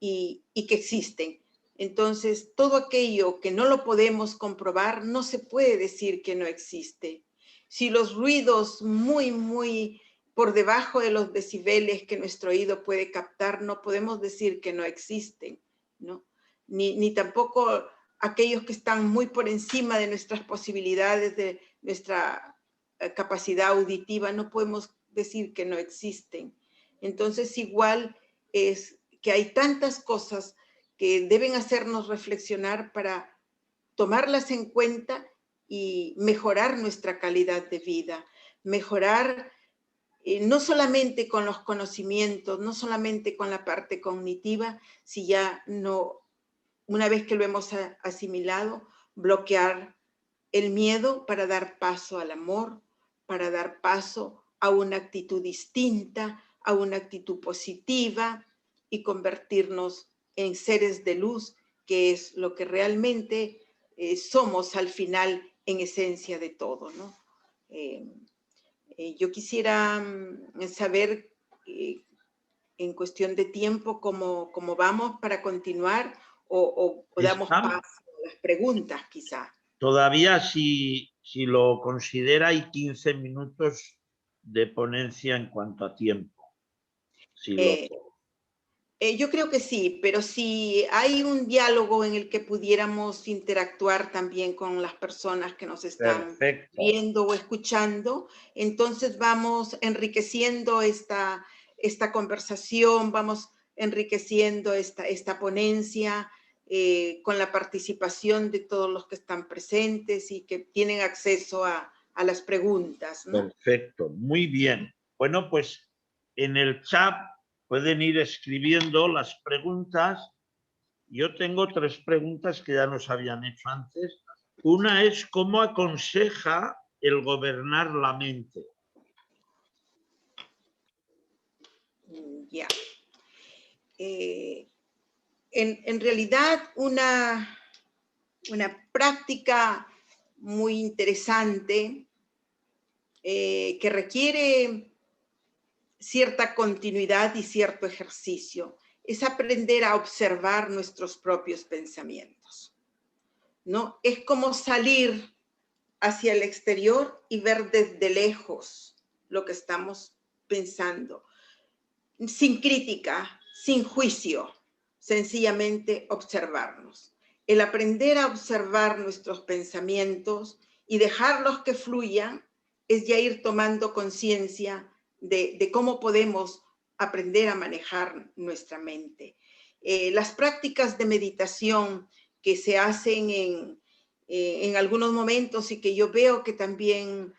y que existen. Entonces, todo aquello que no lo podemos comprobar, no se puede decir que no existe. Si los ruidos muy por debajo de los decibeles que nuestro oído puede captar, no podemos decir que no existen, ¿no? Ni tampoco aquellos que están muy por encima de nuestras posibilidades, de nuestra capacidad auditiva, no podemos decir que no existen. Entonces, igual es que hay tantas cosas que deben hacernos reflexionar para tomarlas en cuenta y mejorar nuestra calidad de vida, mejorar no solamente con los conocimientos, no solamente con la parte cognitiva, si ya no, una vez que lo hemos asimilado, bloquear el miedo para dar paso al amor, para dar paso a una actitud distinta, a una actitud positiva y convertirnos en seres de luz, que es lo que realmente somos al final en esencia de todo, ¿no? Yo quisiera saber en cuestión de tiempo cómo vamos para continuar o damos paso a las preguntas quizá. Todavía, si lo considera, hay 15 minutos de ponencia en cuanto a tiempo. Yo creo que sí, pero si hay un diálogo en el que pudiéramos interactuar también con las personas que nos están viendo o escuchando, entonces vamos enriqueciendo esta conversación, vamos enriqueciendo esta ponencia con la participación de todos los que están presentes y que tienen acceso a las preguntas, ¿no? Perfecto, muy bien. Bueno, pues en el chat pueden ir escribiendo las preguntas. Yo tengo 3 preguntas que ya nos habían hecho antes. Una es, ¿cómo aconseja el gobernar la mente? Ya. En realidad, una práctica muy interesante que requiere cierta continuidad y cierto ejercicio es aprender a observar nuestros propios pensamientos, ¿no? Es como salir hacia el exterior y ver desde lejos lo que estamos pensando, sin crítica, sin juicio, sencillamente observarnos. El aprender a observar nuestros pensamientos y dejarlos que fluyan es ya ir tomando conciencia de cómo podemos aprender a manejar nuestra mente. Las prácticas de meditación que se hacen en algunos momentos y que yo veo que también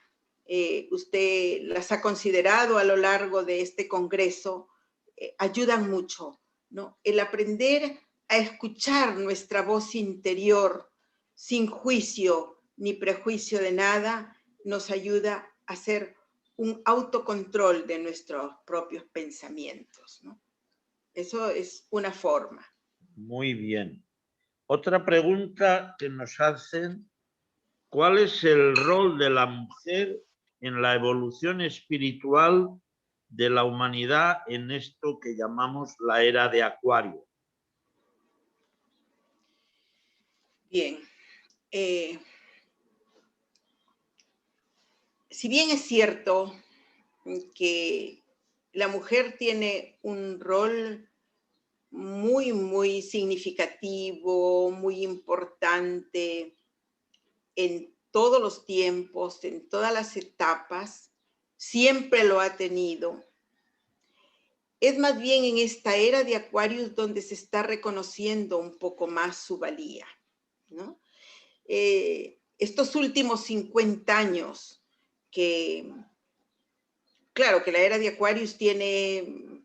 usted las ha considerado a lo largo de este congreso, ayudan mucho, ¿no? El aprender a escuchar nuestra voz interior sin juicio ni prejuicio de nada, nos ayuda a hacer un autocontrol de nuestros propios pensamientos, ¿no? Eso es una forma. Muy bien. Otra pregunta que nos hacen, ¿cuál es el rol de la mujer en la evolución espiritual de la humanidad en esto que llamamos la era de Acuario? Bien. Si bien es cierto que la mujer tiene un rol muy, muy significativo, muy importante en todos los tiempos, en todas las etapas, siempre lo ha tenido. Es más bien en esta era de Acuarios donde se está reconociendo un poco más su valía, ¿no? Estos últimos 50 años que, claro, que la era de Acuarios tiene,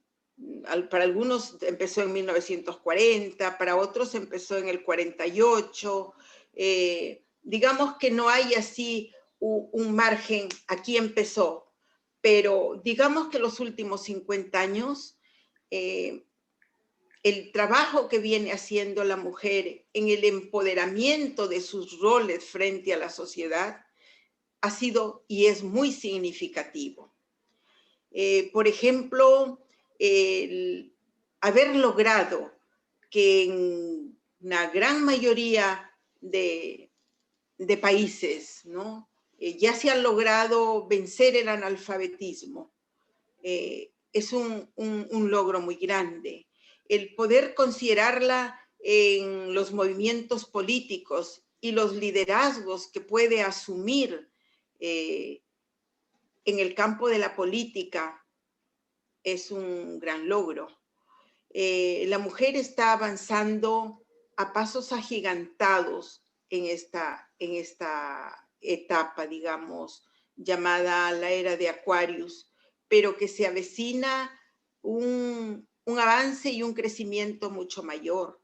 para algunos empezó en 1940, para otros empezó en el 48, digamos que no hay así un margen, aquí empezó, pero digamos que los últimos 50 años, el trabajo que viene haciendo la mujer en el empoderamiento de sus roles frente a la sociedad ha sido y es muy significativo. Por ejemplo, el haber logrado que en una gran mayoría de países, ¿no? Ya se ha logrado vencer el analfabetismo. Es un logro muy grande. El poder considerarla en los movimientos políticos y los liderazgos que puede asumir en el campo de la política es un gran logro. La mujer está avanzando a pasos agigantados en esta etapa, digamos, llamada la era de Aquarius, pero que se avecina un avance y un crecimiento mucho mayor.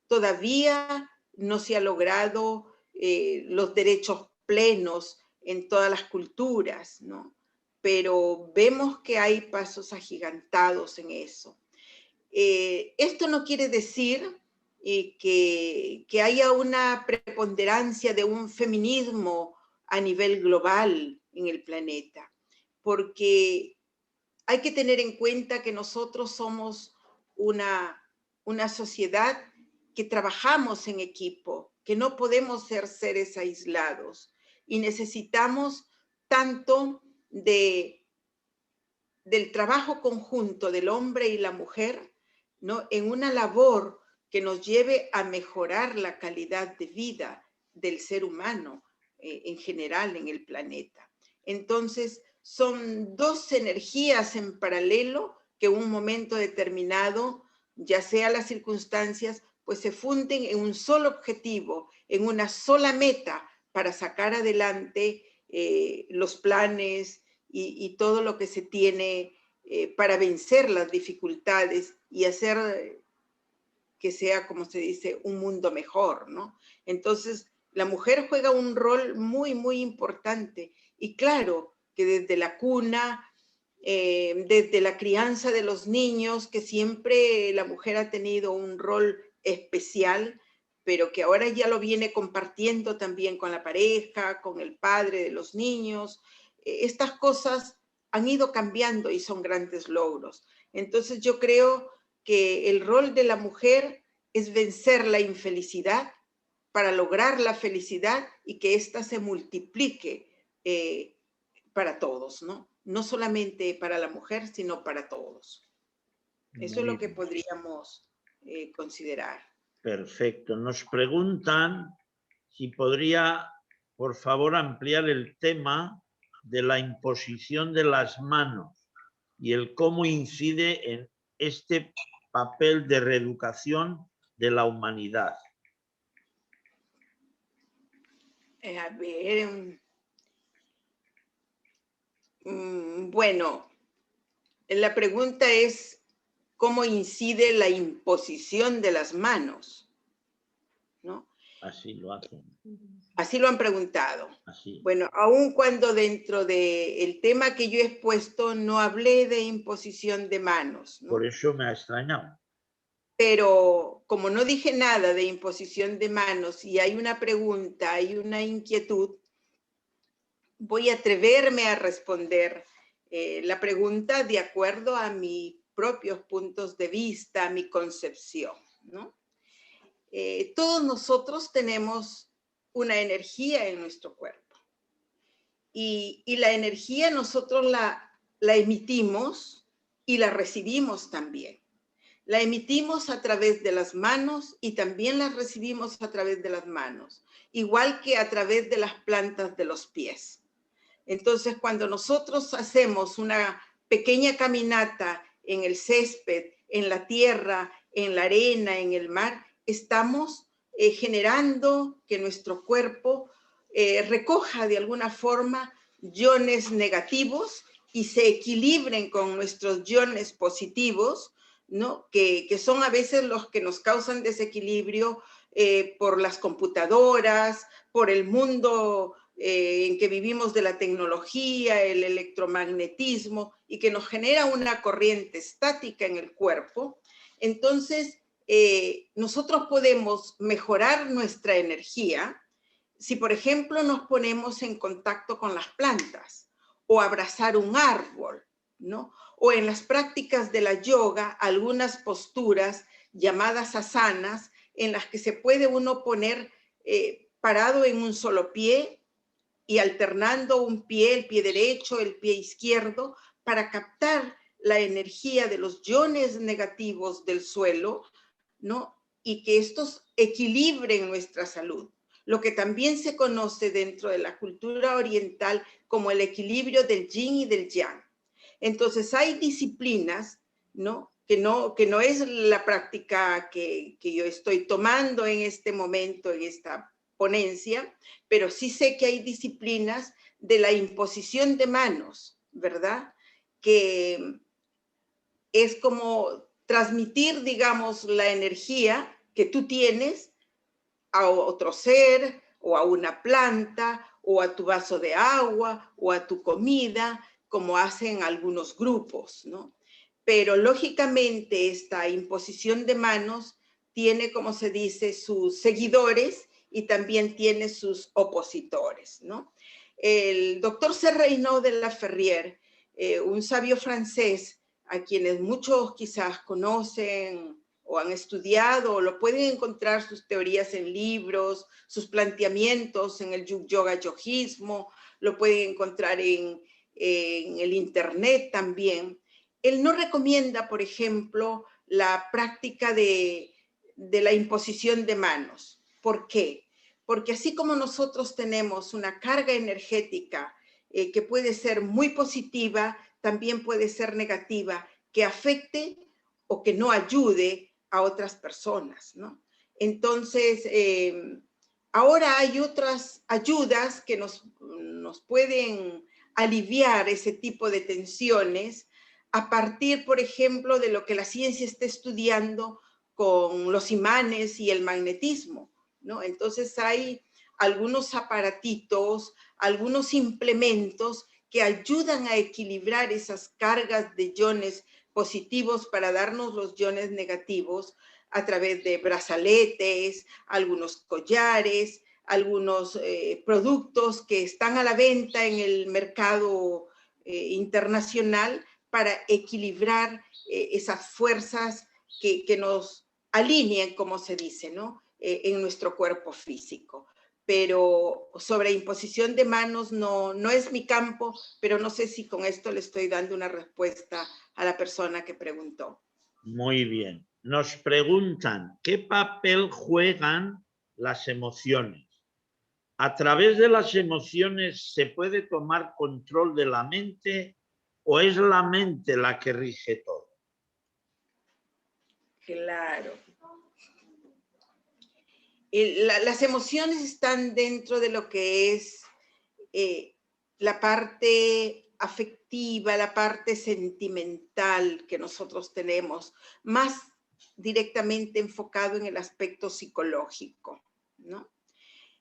Todavía no se ha logrado los derechos plenos en todas las culturas, ¿no? Pero vemos que hay pasos agigantados en eso. Esto no quiere decir que haya una preponderancia de un feminismo a nivel global en el planeta, porque hay que tener en cuenta que nosotros somos una sociedad que trabajamos en equipo, que no podemos ser seres aislados y necesitamos tanto del trabajo conjunto del hombre y la mujer, ¿no? En una labor que nos lleve a mejorar la calidad de vida del ser humano en general en el planeta. Entonces, son dos energías en paralelo que en un momento determinado, ya sea las circunstancias, pues se funden en un solo objetivo, en una sola meta para sacar adelante los planes y todo lo que se tiene para vencer las dificultades y hacer que sea, como se dice, un mundo mejor, ¿no? Entonces, la mujer juega un rol muy, muy importante. Y claro, que desde la cuna, desde la crianza de los niños, que siempre la mujer ha tenido un rol especial, pero que ahora ya lo viene compartiendo también con la pareja, con el padre de los niños. Estas cosas han ido cambiando y son grandes logros. Entonces yo creo que el rol de la mujer es vencer la infelicidad para lograr la felicidad y que ésta se multiplique para todos, ¿no? No solamente para la mujer, sino para todos. Eso es lo que podríamos considerar. Perfecto. Nos preguntan si podría, por favor, ampliar el tema de la imposición de las manos y el cómo incide en este papel de reeducación de la humanidad. A ver, bueno, la pregunta es cómo incide la imposición de las manos, ¿no? Así lo hacen. Así lo han preguntado. Así. Bueno, aun cuando dentro del tema que yo he expuesto no hablé de imposición de manos, ¿no? Por eso me ha extrañado. Pero como no dije nada de imposición de manos y hay una pregunta, hay una inquietud, voy a atreverme a responder la pregunta de acuerdo a mis propios puntos de vista, a mi concepción, ¿no? Todos nosotros tenemos una energía en nuestro cuerpo y la energía nosotros la emitimos y la recibimos también. La emitimos a través de las manos y también la recibimos a través de las manos, igual que a través de las plantas de los pies. Entonces, cuando nosotros hacemos una pequeña caminata en el césped, en la tierra, en la arena, en el mar, estamos generando que nuestro cuerpo recoja de alguna forma iones negativos y se equilibren con nuestros iones positivos, ¿no? Que son a veces los que nos causan desequilibrio por las computadoras, por el mundo en que vivimos de la tecnología, el electromagnetismo, y que nos genera una corriente estática en el cuerpo. Entonces, nosotros podemos mejorar nuestra energía si, por ejemplo, nos ponemos en contacto con las plantas o abrazar un árbol, ¿no? O en las prácticas de la yoga, algunas posturas llamadas asanas, en las que se puede uno poner parado en un solo pie y alternando un pie, el pie derecho, el pie izquierdo, para captar la energía de los iones negativos del suelo, ¿no? Y que estos equilibren nuestra salud. Lo que también se conoce dentro de la cultura oriental como el equilibrio del yin y del yang. Entonces hay disciplinas, ¿no? Que no es la práctica que yo estoy tomando en este momento, en esta ponencia, pero sí sé que hay disciplinas de la imposición de manos, ¿verdad? Que es como transmitir, digamos, la energía que tú tienes a otro ser o a una planta o a tu vaso de agua o a tu comida, como hacen algunos grupos, ¿no? Pero lógicamente esta imposición de manos tiene, como se dice, sus seguidores y también tiene sus opositores, ¿no? El doctor Serrano de la Ferrier, un sabio francés a quienes muchos quizás conocen o han estudiado, o lo pueden encontrar sus teorías en libros, sus planteamientos en el yoga yojismo, lo pueden encontrar en el internet también. Él no recomienda, por ejemplo, la práctica de la imposición de manos. ¿Por qué? Porque así como nosotros tenemos una carga energética que puede ser muy positiva, también puede ser negativa, que afecte o que no ayude a otras personas, ¿no? Entonces, ahora hay otras ayudas que nos pueden aliviar ese tipo de tensiones a partir, por ejemplo, de lo que la ciencia está estudiando con los imanes y el magnetismo, ¿no? Entonces hay algunos aparatitos, algunos implementos que ayudan a equilibrar esas cargas de iones positivos para darnos los iones negativos a través de brazaletes, algunos collares, algunos productos que están a la venta en el mercado internacional para equilibrar esas fuerzas que nos alineen, como se dice, ¿no? En nuestro cuerpo físico. Pero sobre imposición de manos no es mi campo, pero no sé si con esto le estoy dando una respuesta a la persona que preguntó. Muy bien. Nos preguntan, ¿qué papel juegan las emociones? ¿A través de las emociones se puede tomar control de la mente o es la mente la que rige todo? Claro. Las emociones están dentro de lo que es la parte afectiva, la parte sentimental que nosotros tenemos, más directamente enfocado en el aspecto psicológico, ¿no?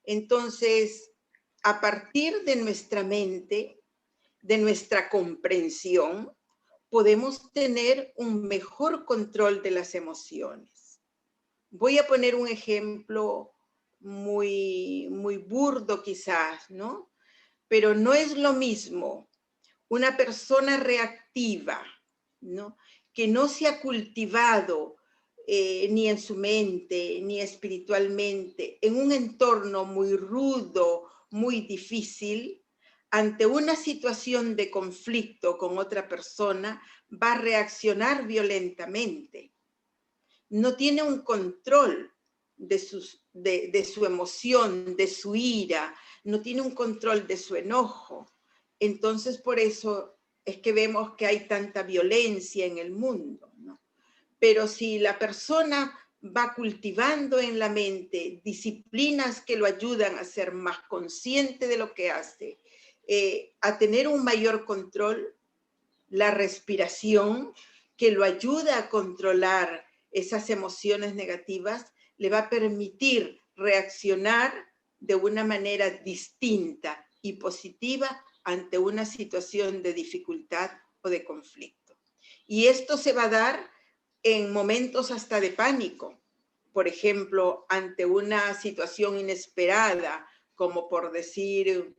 Entonces, a partir de nuestra mente, de nuestra comprensión, podemos tener un mejor control de las emociones. Voy a poner un ejemplo muy burdo quizás, ¿no? Pero no es lo mismo una persona reactiva, ¿no? Que no se ha cultivado ni en su mente, ni espiritualmente, en un entorno muy rudo, muy difícil, ante una situación de conflicto con otra persona, va a reaccionar violentamente. No tiene un control de su emoción, de su ira, no tiene un control de su enojo. Entonces, por eso es que vemos que hay tanta violencia en el mundo, ¿no? Pero si la persona va cultivando en la mente disciplinas que lo ayudan a ser más consciente de lo que hace, a tener un mayor control, la respiración que lo ayuda a controlar esas emociones negativas, le va a permitir reaccionar de una manera distinta y positiva ante una situación de dificultad o de conflicto. Y esto se va a dar en momentos hasta de pánico. Por ejemplo, ante una situación inesperada, como por decir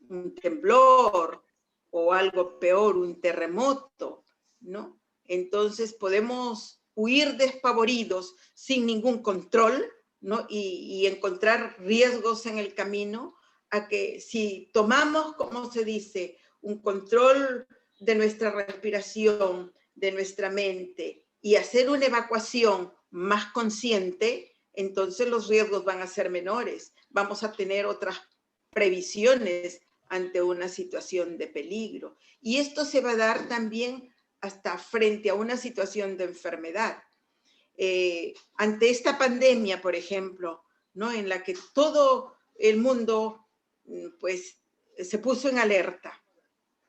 un temblor o algo peor, un terremoto, ¿no? Entonces podemos huir despavoridos sin ningún control, ¿no? Y encontrar riesgos en el camino a que si tomamos, como se dice, un control de nuestra respiración, de nuestra mente y hacer una evacuación más consciente, entonces los riesgos van a ser menores. Vamos a tener otras previsiones ante una situación de peligro. Y esto se va a dar también hasta frente a una situación de enfermedad. Ante esta pandemia, por ejemplo, ¿no? En la que todo el mundo pues, se puso en alerta.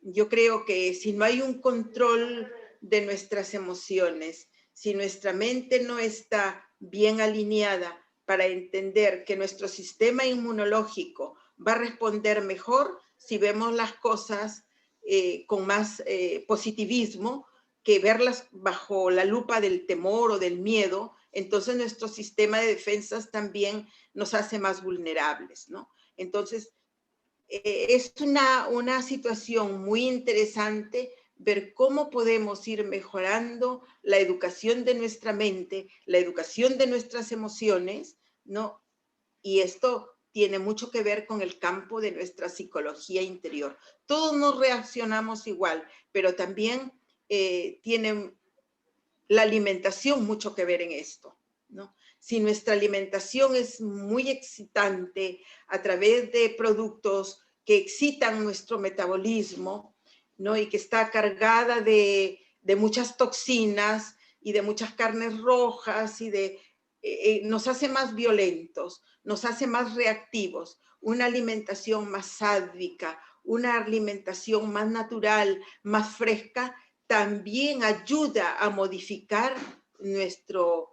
Yo creo que si no hay un control de nuestras emociones, si nuestra mente no está bien alineada para entender que nuestro sistema inmunológico va a responder mejor si vemos las cosas con más positivismo, que verlas bajo la lupa del temor o del miedo, entonces nuestro sistema de defensas también nos hace más vulnerables, ¿no? Entonces, es una situación muy interesante ver cómo podemos ir mejorando la educación de nuestra mente, la educación de nuestras emociones, ¿no? Y esto tiene mucho que ver con el campo de nuestra psicología interior. Todos nos reaccionamos igual, pero también tiene la alimentación mucho que ver en esto, ¿no? Si nuestra alimentación es muy excitante a través de productos que excitan nuestro metabolismo, ¿no? Y que está cargada de muchas toxinas y de muchas carnes rojas y nos hace más violentos, nos hace más reactivos. Una alimentación más sádica, una alimentación más natural, más fresca, también ayuda a modificar nuestro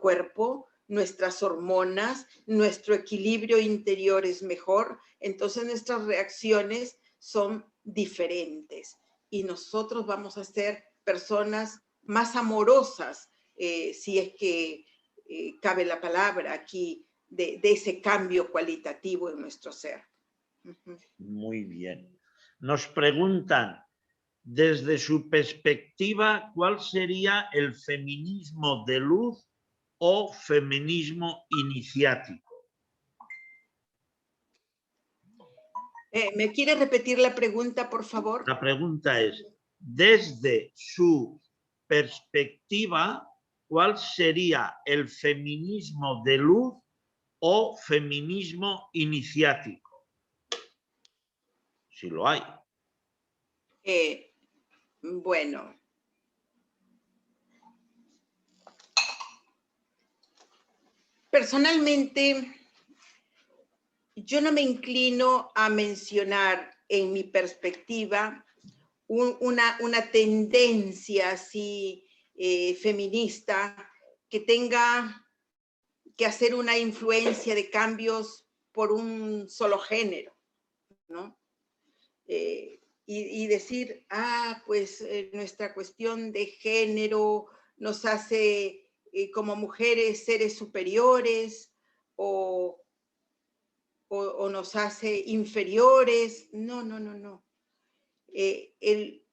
cuerpo, nuestras hormonas, nuestro equilibrio interior es mejor, entonces nuestras reacciones son diferentes y nosotros vamos a ser personas más amorosas, si es que cabe la palabra aquí, de ese cambio cualitativo en nuestro ser. Muy bien. Nos preguntan, desde su perspectiva, ¿cuál sería el feminismo de luz o feminismo iniciático? ¿Me quiere repetir la pregunta, por favor? La pregunta es, desde su perspectiva, ¿cuál sería el feminismo de luz o feminismo iniciático? Si lo hay. Bueno. Personalmente, yo no me inclino a mencionar en mi perspectiva una tendencia así feminista que tenga que hacer una influencia de cambios por un solo género, ¿no? Y decir, pues nuestra cuestión de género nos hace como mujeres seres superiores o nos hace inferiores. No, no, no, no. El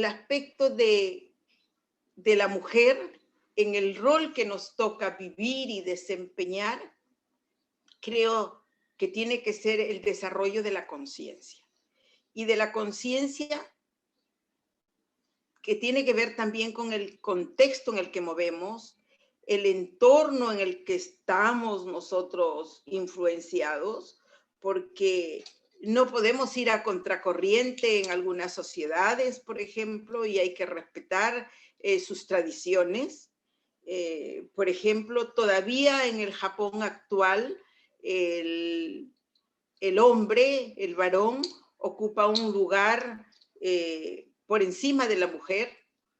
aspecto de la mujer en el rol que nos toca vivir y desempeñar, creo que tiene que ser el desarrollo de la conciencia. Y de la conciencia que tiene que ver también con el contexto en el que movemos, el entorno en el que estamos nosotros influenciados, porque no podemos ir a contracorriente en algunas sociedades, por ejemplo, y hay que respetar sus tradiciones. Por ejemplo, todavía en el Japón actual, el hombre, el varón, ocupa un lugar por encima de la mujer,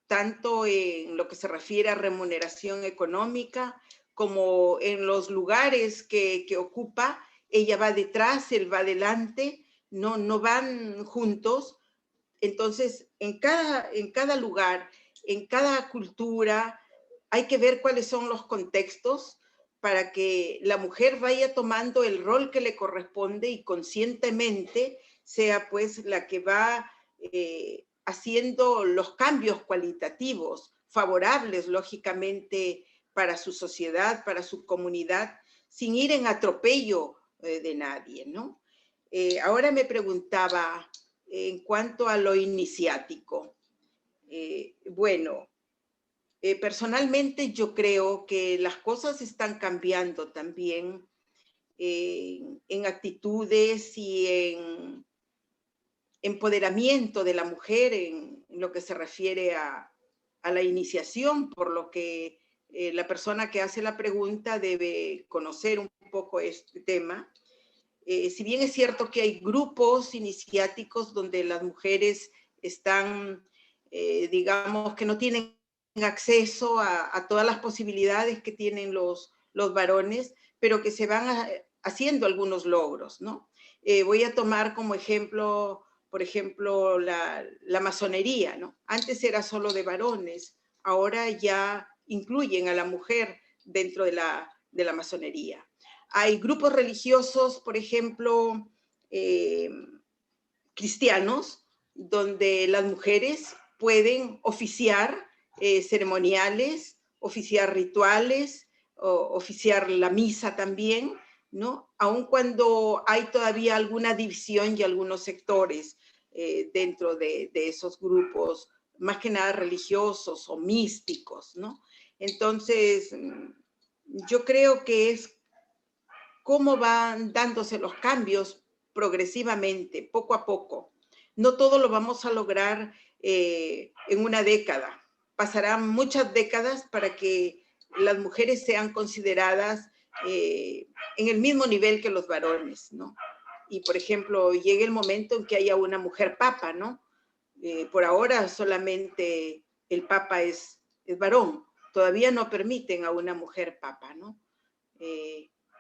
tanto en lo que se refiere a remuneración económica, como en los lugares que ocupa. Ella va detrás, él va adelante, no van juntos. Entonces, en cada lugar, en cada cultura, hay que ver cuáles son los contextos para que la mujer vaya tomando el rol que le corresponde y conscientemente sea pues la que va haciendo los cambios cualitativos favorables, lógicamente, para su sociedad, para su comunidad, sin ir en atropello de nadie, ¿no? Ahora me preguntaba en cuanto a lo iniciático. Bueno, personalmente yo creo que las cosas están cambiando también en actitudes y empoderamiento de la mujer en lo que se refiere a la iniciación, por lo que la persona que hace la pregunta debe conocer un poco este tema. Si bien es cierto que hay grupos iniciáticos donde las mujeres están, digamos, que no tienen acceso a todas las posibilidades que tienen los varones, pero que se van haciendo algunos logros, ¿no? Voy a tomar como ejemplo, por ejemplo, la masonería, ¿no? Antes era solo de varones, ahora ya incluyen a la mujer dentro de la masonería. Hay grupos religiosos, por ejemplo, cristianos, donde las mujeres pueden oficiar ceremoniales, oficiar rituales, oficiar la misa también, ¿no? Aun cuando hay todavía alguna división y algunos sectores dentro de esos grupos, más que nada religiosos o místicos, ¿no? Entonces, yo creo que es cómo van dándose los cambios progresivamente, poco a poco. No todo lo vamos a lograr en una década. Pasarán muchas décadas para que las mujeres sean consideradas en el mismo nivel que los varones, ¿no? Y, por ejemplo, llegue el momento en que haya una mujer papa, ¿no? Por ahora solamente el papa es varón. Todavía no permiten a una mujer papa, ¿no?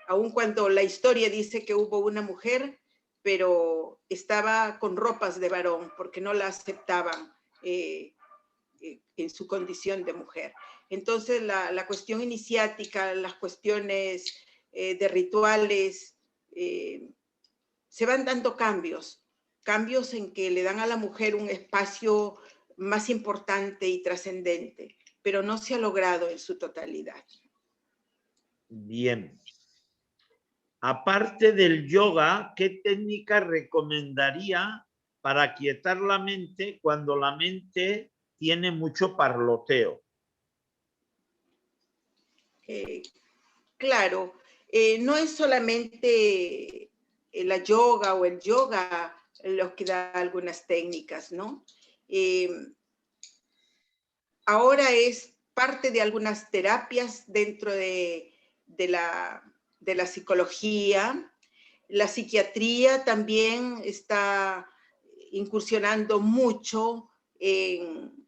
Aun cuando la historia dice que hubo una mujer, pero estaba con ropas de varón porque no la aceptaban en su condición de mujer. Entonces, la cuestión iniciática, las cuestiones de rituales, se van dando cambios en que le dan a la mujer un espacio más importante y trascendente, pero no se ha logrado en su totalidad. Bien. Aparte del yoga, ¿qué técnica recomendaría para aquietar la mente cuando la mente tiene mucho parloteo? Claro, no es solamente la yoga o el yoga los que da algunas técnicas, ¿no? Ahora es parte de algunas terapias dentro de la psicología. La psiquiatría también está incursionando mucho en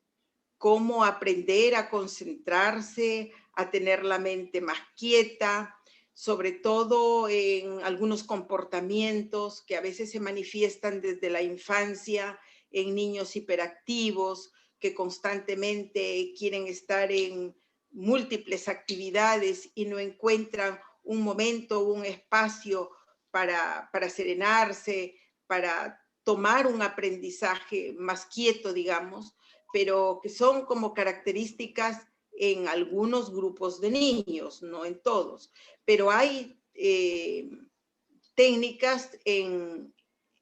cómo aprender a concentrarse, a tener la mente más quieta, sobre todo en algunos comportamientos que a veces se manifiestan desde la infancia en niños hiperactivos que constantemente quieren estar en múltiples actividades y no encuentran un momento, un espacio para serenarse, para tomar un aprendizaje más quieto, digamos, pero que son como características en algunos grupos de niños, no en todos. Pero hay técnicas en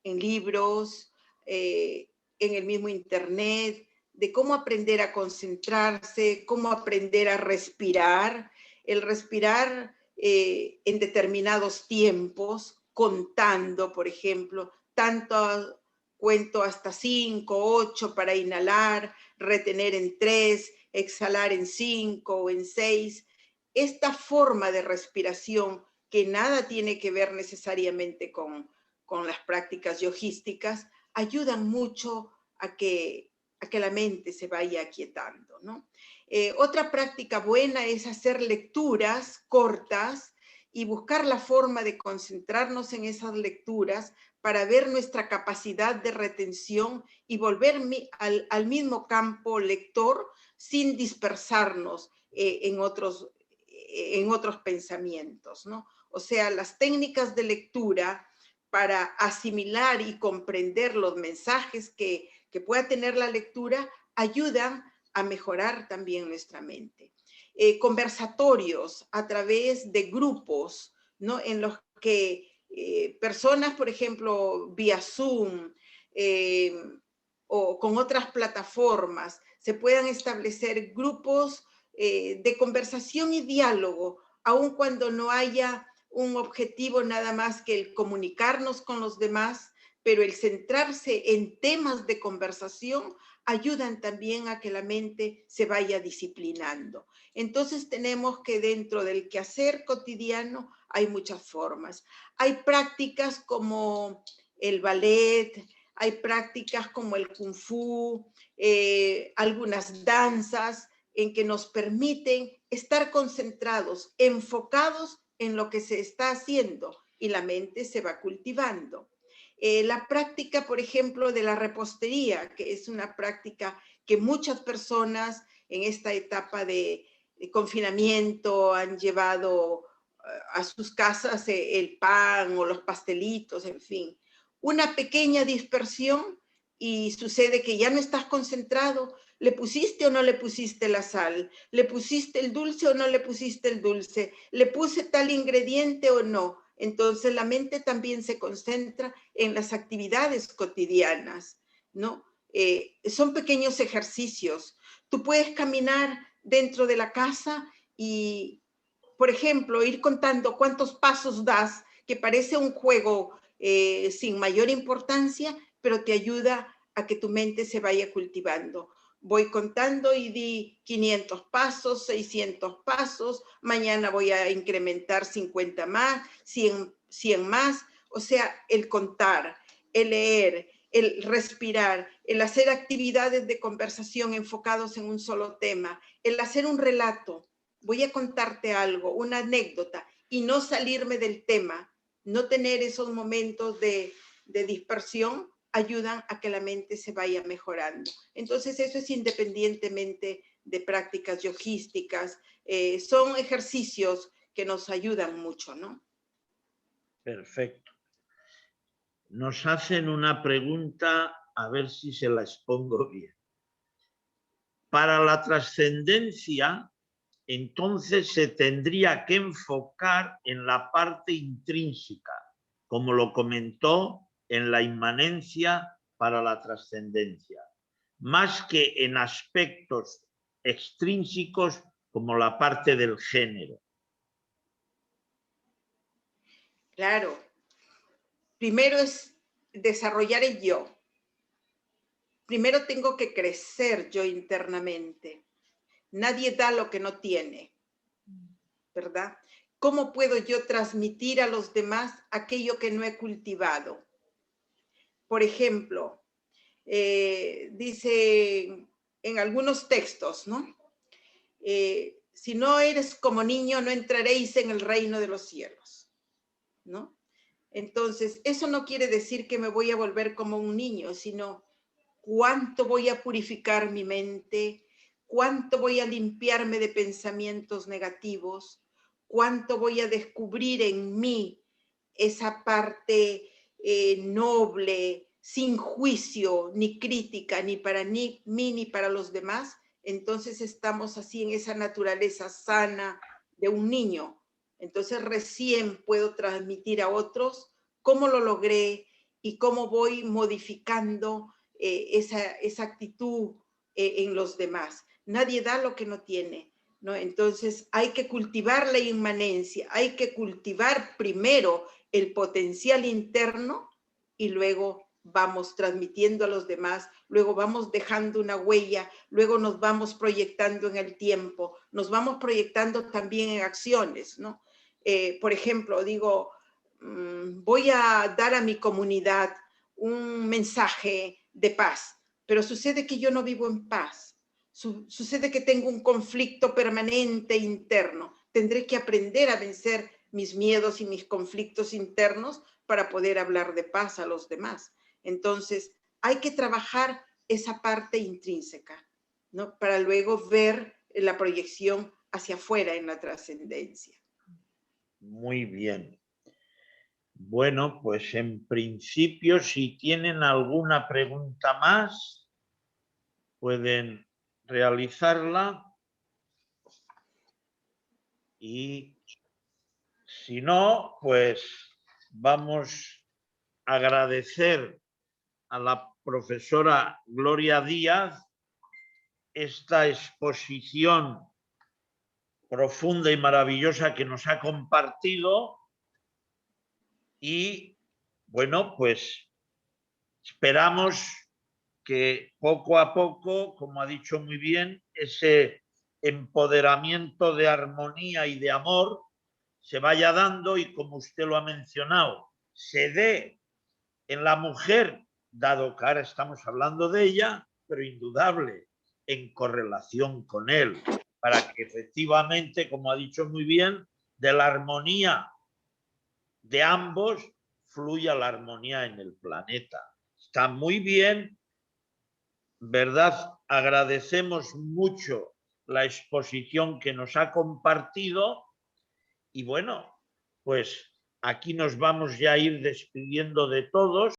libros, en el mismo internet, de cómo aprender a concentrarse, cómo aprender a respirar. El respirar en determinados tiempos, contando, por ejemplo, tanto cuento hasta 5, 8 para inhalar, retener en 3, exhalar en 5 o en 6. Esta forma de respiración que nada tiene que ver necesariamente con las prácticas yogísticas, ayudan mucho a que la mente se vaya aquietando, ¿no? Otra práctica buena es hacer lecturas cortas y buscar la forma de concentrarnos en esas lecturas para ver nuestra capacidad de retención y volver al mismo campo lector sin dispersarnos en otros pensamientos, ¿no? O sea, las técnicas de lectura para asimilar y comprender los mensajes que pueda tener la lectura ayudan a mejorar también nuestra mente. Conversatorios a través de grupos, ¿no? En los que personas, por ejemplo, vía Zoom o con otras plataformas, se puedan establecer grupos de conversación y diálogo, aun cuando no haya un objetivo nada más que el comunicarnos con los demás, pero el centrarse en temas de conversación ayudan también a que la mente se vaya disciplinando. Entonces tenemos que dentro del quehacer cotidiano hay muchas formas. Hay prácticas como el ballet, hay prácticas como el kung fu, algunas danzas en que nos permiten estar concentrados, enfocados en lo que se está haciendo y la mente se va cultivando. La práctica, por ejemplo, de la repostería, que es una práctica que muchas personas en esta etapa de confinamiento han llevado a sus casas el pan o los pastelitos, en fin. Una pequeña dispersión y sucede que ya no estás concentrado. ¿Le pusiste o no le pusiste la sal? ¿Le pusiste el dulce o no le pusiste el dulce? ¿Le puse tal ingrediente o no? Entonces la mente también se concentra en las actividades cotidianas, ¿no? Son pequeños ejercicios. Tú puedes caminar dentro de la casa y, por ejemplo, ir contando cuántos pasos das, que parece un juego sin mayor importancia, pero te ayuda a que tu mente se vaya cultivando. Voy contando y di 500 pasos, 600 pasos, mañana voy a incrementar 50 más, 100 más. O sea, el contar, el leer, el respirar, el hacer actividades de conversación enfocados en un solo tema, el hacer un relato. Voy a contarte algo, una anécdota, y no salirme del tema, no tener esos momentos de dispersión, ayudan a que la mente se vaya mejorando. Entonces eso es independientemente de prácticas yogísticas, son ejercicios que nos ayudan mucho, ¿no? Perfecto. Nos hacen una pregunta, a ver si se la expongo bien. Para la trascendencia, entonces se tendría que enfocar en la parte intrínseca, como lo comentó en la inmanencia para la trascendencia, más que en aspectos extrínsecos como la parte del género. Claro. Primero es desarrollar el yo. Primero tengo que crecer yo internamente. Nadie da lo que no tiene, ¿verdad? ¿Cómo puedo yo transmitir a los demás aquello que no he cultivado? Por ejemplo, dice en algunos textos, ¿no? Si no eres como niño, no entraréis en el reino de los cielos, ¿no? Entonces, eso no quiere decir que me voy a volver como un niño, sino cuánto voy a purificar mi mente, cuánto voy a limpiarme de pensamientos negativos, cuánto voy a descubrir en mí esa parte noble, sin juicio ni crítica, ni para mí ni para los demás. Entonces estamos así en esa naturaleza sana de un niño. Entonces recién puedo transmitir a otros cómo lo logré y cómo voy modificando esa actitud en los demás. Nadie da lo que no tiene, ¿no? Entonces hay que cultivar la inmanencia, hay que cultivar primero el potencial interno y luego vamos transmitiendo a los demás, luego vamos dejando una huella, luego nos vamos proyectando en el tiempo, nos vamos proyectando también en acciones, ¿no? Por ejemplo, digo, voy a dar a mi comunidad un mensaje de paz, pero sucede que yo no vivo en paz, sucede que tengo un conflicto permanente interno, tendré que aprender a vencer mis miedos y mis conflictos internos para poder hablar de paz a los demás. Entonces, hay que trabajar esa parte intrínseca, ¿no? Para luego ver la proyección hacia afuera en la trascendencia. Muy bien. Bueno, pues en principio, si tienen alguna pregunta más, pueden realizarla. Y si no, pues vamos a agradecer a la profesora Gloria Díaz esta exposición profunda y maravillosa que nos ha compartido y, bueno, pues Esperamos que poco a poco, como ha dicho muy bien, ese empoderamiento de armonía y de amor se vaya dando y, como usted lo ha mencionado, se dé en la mujer, dado que ahora estamos hablando de ella, pero indudable, en correlación con él, para que efectivamente, como ha dicho muy bien, de la armonía de ambos fluya la armonía en el planeta. Está muy bien, ¿verdad? Agradecemos mucho la exposición que nos ha compartido y bueno, pues aquí nos vamos ya a ir despidiendo de todos.